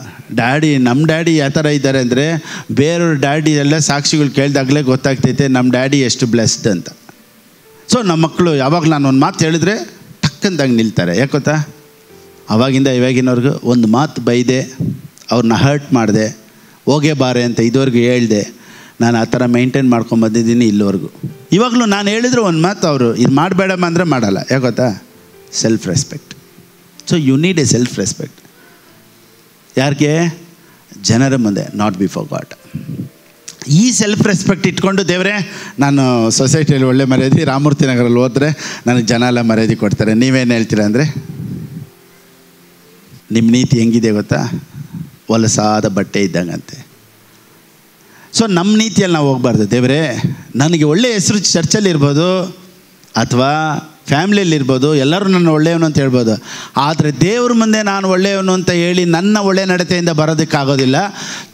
[SPEAKER 1] ನಮ್ಮ ಡ್ಯಾಡಿ ಯಾವ ಥರ ಇದ್ದಾರೆ ಅಂದರೆ ಬೇರೆಯವ್ರ ಡ್ಯಾಡಿ ಎಲ್ಲ ಸಾಕ್ಷಿಗಳು ಕೇಳಿದಾಗಲೇ ಗೊತ್ತಾಗ್ತೈತೆ ನಮ್ಮ ಡ್ಯಾಡಿ ಎಷ್ಟು ಬ್ಲೆಸ್ಡ್ ಅಂತ. ಸೊ ನಮ್ಮ ಮಕ್ಕಳು ಯಾವಾಗ ನಾನು ಒಂದು ಮಾತು ಹೇಳಿದ್ರೆ ಟಕ್ಕಂದಾಗಿ ನಿಲ್ತಾರೆ. ಯಾಕೆ ಗೊತ್ತಾ? ಆವಾಗಿಂದ ಇವಾಗಿನವ್ರಿಗೂ ಒಂದು ಮಾತು ಬೈದೆ, ಅವ್ರನ್ನ ಹರ್ಟ್ ಮಾಡಿದೆ, ಹೋಗೇ ಬಾರೆ ಅಂತ ಇದುವರೆಗೂ ಹೇಳ್ದೆ, ನಾನು ಆ ಥರ ಮೇಂಟೈನ್ ಮಾಡ್ಕೊಂಬಂದಿದ್ದೀನಿ ಇಲ್ಲಿವರೆಗೂ. ಇವಾಗಲೂ ನಾನು ಹೇಳಿದ್ರು ಒಂದು ಮಾತು ಅವರು ಇದು ಮಾಡಬೇಡಮ್ಮ ಅಂದರೆ ಮಾಡಲ್ಲ. ಯಾಕೆ ಗೊತ್ತಾ? Self respect. So you need a self respect. ಯಾರಿಗೆ? ಜನರ ಮುಂದೆ, ನಾಟ್ ಬಿಫೋರ್ ಗಾಡ್. ಈ ಸೆಲ್ಫ್ ರೆಸ್ಪೆಕ್ಟ್ ಇಟ್ಕೊಂಡು ದೇವರೇ ನಾನು ಸೊಸೈಟಿಯಲ್ಲಿ ಒಳ್ಳೆ ಮರ್ಯಾದೆ, ರಾಮಮೂರ್ತಿ ನಗರಲ್ಲಿ ಹೋದರೆ ನನಗೆ ಜನ ಎಲ್ಲ ಮರ್ಯಾದೆ ಕೊಡ್ತಾರೆ, ನೀವೇನು ಹೇಳ್ತೀರಾ ಅಂದರೆ ನಿಮ್ಮ ನೀತಿ ಹೆಂಗಿದೆ ಗೊತ್ತಾ? ಹೊಲಸಾದ ಬಟ್ಟೆ ಇದ್ದಂಗಂತೆ. ಸೊ ನಮ್ಮ ನೀತಿಯಲ್ಲಿ ನಾವು ಹೋಗ್ಬಾರ್ದು. ದೇವರೇ ನನಗೆ ಒಳ್ಳೆ ಹೆಸರು ಚರ್ಚಲ್ಲಿ ಇರ್ಬೋದು ಅಥವಾ ಫ್ಯಾಮ್ಲಿಯಲ್ಲಿರ್ಬೋದು, ಎಲ್ಲರೂ ನನ್ನ ಒಳ್ಳೆಯವನು ಅಂತ ಹೇಳ್ಬೋದು. ಆದರೆ ದೇವ್ರ ಮುಂದೆ ನಾನು ಒಳ್ಳೆಯವನು ಅಂತ ಹೇಳಿ ನನ್ನ ಒಳ್ಳೆ ನಡತೆಯಿಂದ ಬರೋದಕ್ಕಾಗೋದಿಲ್ಲ.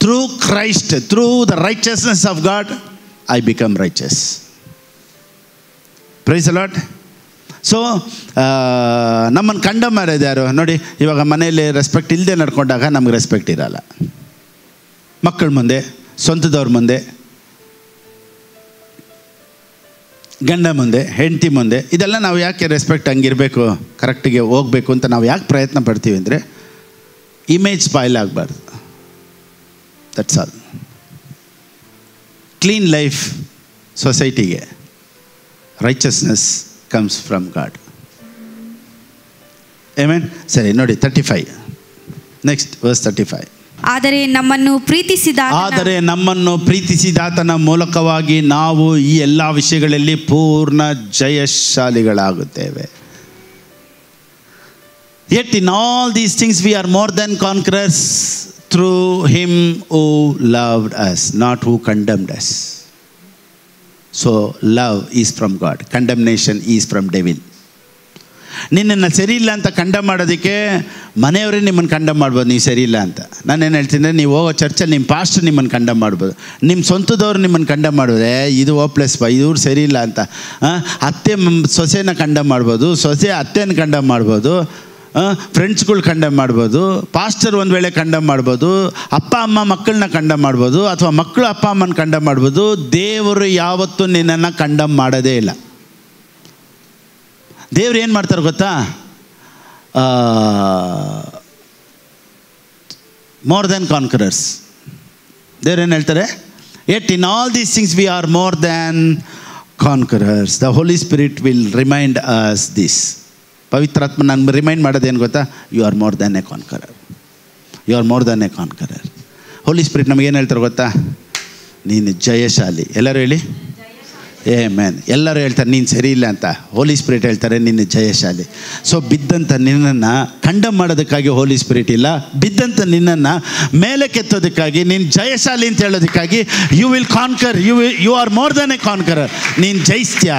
[SPEAKER 1] Through Christ, through the righteousness of God I become righteous. Praise the Lord. So ನಮ್ಮನ್ನು ಕಂಡಮ್ ಮಾಡೋದು ಯಾರು? ನೋಡಿ, ಇವಾಗ ಮನೆಯಲ್ಲಿ ರೆಸ್ಪೆಕ್ಟ್ ಇಲ್ಲದೆ ನಡ್ಕೊಂಡಾಗ ನಮ್ಗೆ ರೆಸ್ಪೆಕ್ಟ್ ಇರಲ್ಲ. ಮಕ್ಕಳ ಮುಂದೆ, ಸ್ವಂತದವ್ರ ಮುಂದೆ, ಗಂಡ ಮುಂದೆ, ಹೆಂಡತಿ ಮುಂದೆ, ಇದೆಲ್ಲ ನಾವು ಯಾಕೆ ರೆಸ್ಪೆಕ್ಟ್ ಹಂಗಿರಬೇಕು, ಕರೆಕ್ಟಿಗೆ ಹೋಗಬೇಕು ಅಂತ ನಾವು ಯಾಕೆ ಪ್ರಯತ್ನ ಪಡ್ತೀವಿ ಅಂದರೆ ಇಮೇಜ್ ಸ್ಪಾಯ್ಲ್ ಆಗಬಾರ್ದು. That's all. ಕ್ಲೀನ್ ಲೈಫ್ ಸೊಸೈಟಿಗೆ righteousness comes from god. Amen. ಸರಿ, ನೋಡಿ 35 ನೆಕ್ಸ್ಟ್ ವರ್ಸ್ 35.
[SPEAKER 3] ಆದರೆ ನಮ್ಮನ್ನು ಪ್ರೀತಿಸಿದಾತನ ಮೂಲಕವಾಗಿ ನಾವು ಈ ಎಲ್ಲ ವಿಷಯಗಳಲ್ಲಿ ಪೂರ್ಣ ಜಯಶಾಲಿಗಳಾಗುತ್ತೇವೆ. Yet in all these things we are more than conquerors through him who loved us, not who condemned us. So love is from God, condemnation is from devil. ನಿನ್ನನ್ನು ಸರಿ ಇಲ್ಲ ಅಂತ ಕಂಡಮ್ ಮಾಡೋದಕ್ಕೆ ಮನೆಯವರೇ ನಿಮ್ಮನ್ನು ಕಂಡಮ್ ಮಾಡ್ಬೋದು, ನೀವು ಸರಿ ಇಲ್ಲ ಅಂತ. ನಾನೇನು ಹೇಳ್ತೀನಿ, ನೀವು ಹೋಗೋ ಚರ್ಚಲ್ಲಿ ನಿಮ್ಮ ಪಾಸ್ಟರ್ ನಿಮ್ಮನ್ನು ಕಂಡಮ್ ಮಾಡ್ಬೋದು, ನಿಮ್ಮ ಸ್ವಂತದವ್ರು ನಿಮ್ಮನ್ನು ಕಂಡಮ್ ಮಾಡ್ಬೋದು, ಇದು ಓಪ್ಲೆಸ್ ಇವ್ರು ಸರಿ ಇಲ್ಲ ಅಂತ. ಅತ್ತೆ ಸೊಸೆನ ಕಂಡಮ್ ಮಾಡ್ಬೋದು, ಸೊಸೆ ಅತ್ತೆನ ಕಂಡಮ್ ಮಾಡ್ಬೋದು, ಫ್ರೆಂಡ್ಸ್ಗಳು ಕಂಡಮ್ ಮಾಡ್ಬೋದು, ಪಾಸ್ಟರ್ ಒಂದು ವೇಳೆ ಕಂಡಮ್ ಮಾಡ್ಬೋದು, ಅಪ್ಪ ಅಮ್ಮ ಮಕ್ಕಳನ್ನ ಕಂಡಮ್ ಮಾಡ್ಬೋದು, ಅಥವಾ ಮಕ್ಕಳು ಅಪ್ಪ ಅಮ್ಮನ ಕಂಡಮ್ ಮಾಡ್ಬೋದು. ದೇವರು ಯಾವತ್ತೂ ನಿನ್ನನ್ನು ಕಂಡಮ್ ಮಾಡೋದೇ ಇಲ್ಲ. ದೇವ್ರು ಏನು ಮಾಡ್ತಾರೆ ಗೊತ್ತಾ? More than conquerors. ದೇವ್ರು ಏನು ಹೇಳ್ತಾರೆ? Yet in all these things we are more than conquerors. The Holy Spirit will remind us this. ಪವಿತ್ರಾತ್ಮ ನಾನು ರಿಮೈಂಡ್ ಮಾಡೋದೇನು ಗೊತ್ತಾ? You are more than a conqueror. You are more than a conqueror. Holy Spirit ನಮಗೇನು ಹೇಳ್ತಾರೆ ಗೊತ್ತಾ? ನೀನು ಜಯಶಾಲಿ. ಎಲ್ಲರೂ ಹೇಳಿ ಆಮೆನ್. ಎಲ್ಲರೂ ಹೇಳ್ತಾರೆ ನೀನು ಸರಿ ಇಲ್ಲ ಅಂತ. ಹೋಲಿ ಸ್ಪಿರಿಟ್ ಹೇಳ್ತಾರೆ ನೀನು ಜಯಶಾಲಿ. ಸೊ ಬಿದ್ದಂಥ ನಿನ್ನನ್ನು ಕಂಡಮ್ ಮಾಡೋದಕ್ಕಾಗಿ ಹೋಲಿ ಸ್ಪಿರಿಟ್ ಇಲ್ಲ, ಬಿದ್ದಂಥ ನಿನ್ನನ್ನು ಮೇಲೆ ಕೆತ್ತೋದಕ್ಕಾಗಿ, ನೀನು ಜಯಶಾಲಿ ಅಂತ ಹೇಳೋದಕ್ಕಾಗಿ you will conquer. You are more than a conqueror. ನೀನು ಜಯಿಸ್ತೀಯ,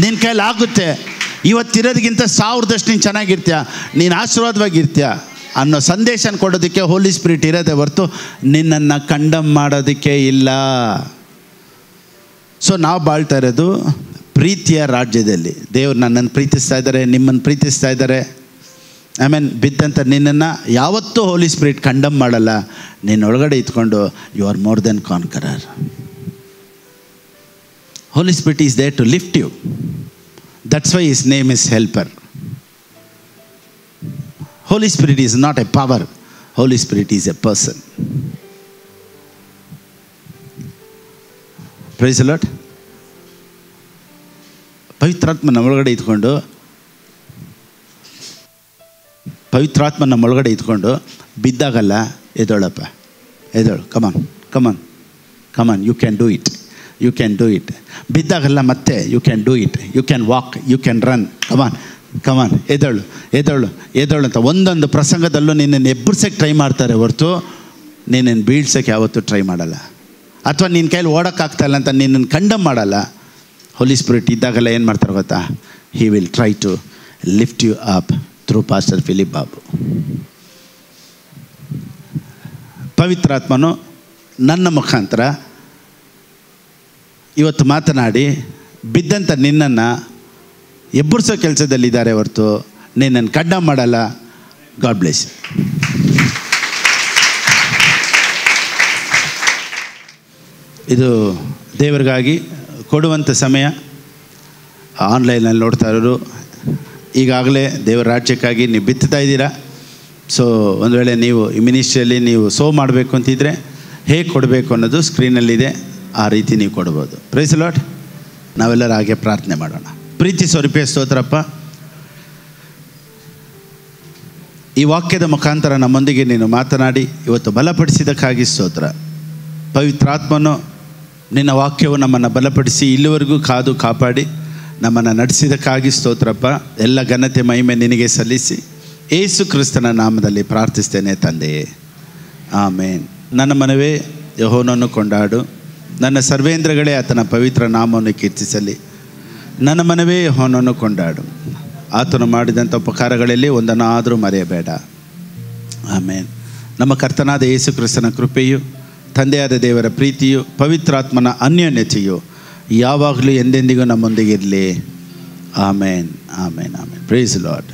[SPEAKER 3] ನಿನ್ನ ಕೈಲಿ ಆಗುತ್ತೆ. ಇವತ್ತಿರೋದಕ್ಕಿಂತ 1000ದಷ್ಟು ನೀನು ಚೆನ್ನಾಗಿರ್ತೀಯ, ನೀನು ಆಶೀರ್ವಾದವಾಗಿರ್ತೀಯ.
[SPEAKER 2] ಅನ್ನೋ ಸಂದೇಶ ಕೊಡೋದಕ್ಕೆ ಹೋಲಿ ಸ್ಪಿರಿಟ್ ಇರೋದೇ ಹೊರತು ನಿನ್ನನ್ನು ಕಂಡಮ್ ಮಾಡೋದಕ್ಕೆ ಇಲ್ಲ. ಸೊ ನಾವು ಬಾಳ್ತಾ ಇರೋದು ಪ್ರೀತಿಯ ರಾಜ್ಯದಲ್ಲಿ. ದೇವ್ರು ನನ್ನನ್ನು ಪ್ರೀತಿಸ್ತಾ ಇದ್ದಾರೆ, ನಿಮ್ಮನ್ನು ಪ್ರೀತಿಸ್ತಾ ಇದ್ದಾರೆ. ಬಿದ್ದಂಥ ನಿನ್ನನ್ನು ಯಾವತ್ತೂ ಹೋಲಿ ಸ್ಪಿರಿಟ್ ಕಂಡಮ್ ಮಾಡಲ್ಲ. ನಿನ್ನೊಳಗಡೆ ಇದ್ಕೊಂಡು you are more than conqueror. Holy Spirit is there to lift you. That's why his name is helper. Holy Spirit is not a power. Holy Spirit is a person. Praise the Lord. ಪವಿತ್ರಾತ್ಮ ನಮ್ಮೊಳಗಡೆ ಇದ್ಕೊಂಡು ಬಿದ್ದಾಗಲ್ಲ, ಎದೋಳಪ್ಪ, ಎದೋಳು, come on, you can do it. ಬಿದ್ದಾಗಲ್ಲ ಮತ್ತೆ you can do it, you can walk, you can run, come on, ಎದೋಳು ಅಂತ ಒಂದೊಂದು ಪ್ರಸಂಗದಲ್ಲೂ ನಿನ್ನನ್ನು ಎಬ್ಬರ್ಸೋಕ್ಕೆ ಟ್ರೈ ಮಾಡ್ತಾರೆ ಹೊರತು ನಿನ್ನನ್ನು ಬೀಳ್ಸೋಕ್ಕೆ ಯಾವತ್ತೂ ಟ್ರೈ ಮಾಡಲ್ಲ. ಅಥವಾ ನಿನ್ನ ಕೈಲಿ ಓಡೋಕ್ಕಾಗ್ತಾಯಿಲ್ಲ ಅಂತ ನಿನ್ನನ್ನು ಕಂಡಮ್ ಮಾಡಲ್ಲ. ಹೋಲಿ ಸ್ಪಿರಿಟ್ ಇದ್ದಾಗೆಲ್ಲ ಏನು ಮಾಡ್ತಾರೆ ಗೊತ್ತಾ? He will try to lift you up through pastor Philip Babu. ಪವಿತ್ರಾತ್ಮನು ನನ್ನ ಮುಖಾಂತರ ಇವತ್ತು ಮಾತನಾಡಿ ಬಿದ್ದಂಥ ನಿನ್ನನ್ನು ಎಬ್ಬರಿಸೋ ಕೆಲಸದಲ್ಲಿದ್ದಾರೆ ಹೊರತು ನಿನ್ನನ್ನು ಕಂಡಮ್ ಮಾಡಲ್ಲ. God bless. ಇದು ದೇವರಿಗಾಗಿ ಕೊಡುವಂಥ ಸಮಯ. ಆನ್ಲೈನಲ್ಲಿ ನೋಡ್ತಾ ಇರೋರು ಈಗಾಗಲೇ ದೇವರ ರಾಜ್ಯಕ್ಕಾಗಿ ನೀವು ಬಿತ್ತುತ್ತಾ ಇದ್ದೀರಾ. ಸೊ ಒಂದು ವೇಳೆ ನೀವು ಈ ಮಿನಿಸ್ಟ್ರಿಯಲ್ಲಿ ನೀವು ಸೋ ಮಾಡಬೇಕು ಅಂತಿದ್ರೆ ಹೇಗೆ ಕೊಡಬೇಕು ಅನ್ನೋದು ಸ್ಕ್ರೀನಲ್ಲಿದೆ, ಆ ರೀತಿ ನೀವು ಕೊಡ್ಬೋದು. Praise the Lord. ನಾವೆಲ್ಲರೂ ಹಾಗೆ ಪ್ರಾರ್ಥನೆ ಮಾಡೋಣ. ಪ್ರೀತಿ ಸ್ವರೂಪೇ ಸ್ತೋತ್ರಪ್ಪ, ಈ ವಾಕ್ಯದ ಮುಖಾಂತರ ನಮ್ಮೊಂದಿಗೆ ನೀನು ಮಾತನಾಡಿ ಇವತ್ತು ಬಲಪಡಿಸಿದ್ದಕ್ಕಾಗಿ ಸ್ತೋತ್ರ. ಪವಿತ್ರಾತ್ಮನು ನಿನ್ನ ವಾಕ್ಯವು ನಮ್ಮನ್ನು ಬಲಪಡಿಸಿ ಇಲ್ಲಿವರೆಗೂ ಕಾದು ಕಾಪಾಡಿ ನಮ್ಮನ್ನು ನಡೆಸಿದ್ದಕ್ಕಾಗಿ ಸ್ತೋತ್ರಪ್ಪ. ಎಲ್ಲ ಘನತೆ ಮಹಿಮೆ ನಿನಗೆ ಸಲ್ಲಿಸಿ ಯೇಸು ಕ್ರಿಸ್ತನ ನಾಮದಲ್ಲಿ ಪ್ರಾರ್ಥಿಸ್ತೇನೆ ತಂದೆಯೇ, ಆಮೇನ್. ನನ್ನ ಮನವೇ ಯೆಹೋವನನ್ನು ಕೊಂಡಾಡು, ನನ್ನ ಸರ್ವೇಂದ್ರಗಳೇ ಆತನ ಪವಿತ್ರ ನಾಮವನ್ನು ಕೀರ್ತಿಸಲಿ. ನನ್ನ ಮನವೇ ಯೆಹೋವನನ್ನು ಕೊಂಡಾಡು, ಆತನು ಮಾಡಿದಂಥ ಉಪಕಾರಗಳಲ್ಲಿ ಒಂದನ್ನಾದರೂ ಮರೆಯಬೇಡ. ಆಮೇನ್. ನಮ್ಮ ಕರ್ತನಾದ ಯೇಸು ಕ್ರಿಸ್ತನ ಕೃಪೆಯು, ತಂದೆಯಾದ ದೇವರ ಪ್ರೀತಿಯು, ಪವಿತ್ರಾತ್ಮನ ಅನ್ಯೋನ್ಯತೆಯು ಯಾವಾಗಲೂ ಎಂದೆಂದಿಗೂ ನಮ್ಮೊಂದಿಗಿರಲಿ. Amen, amen, amen. Praise the lord.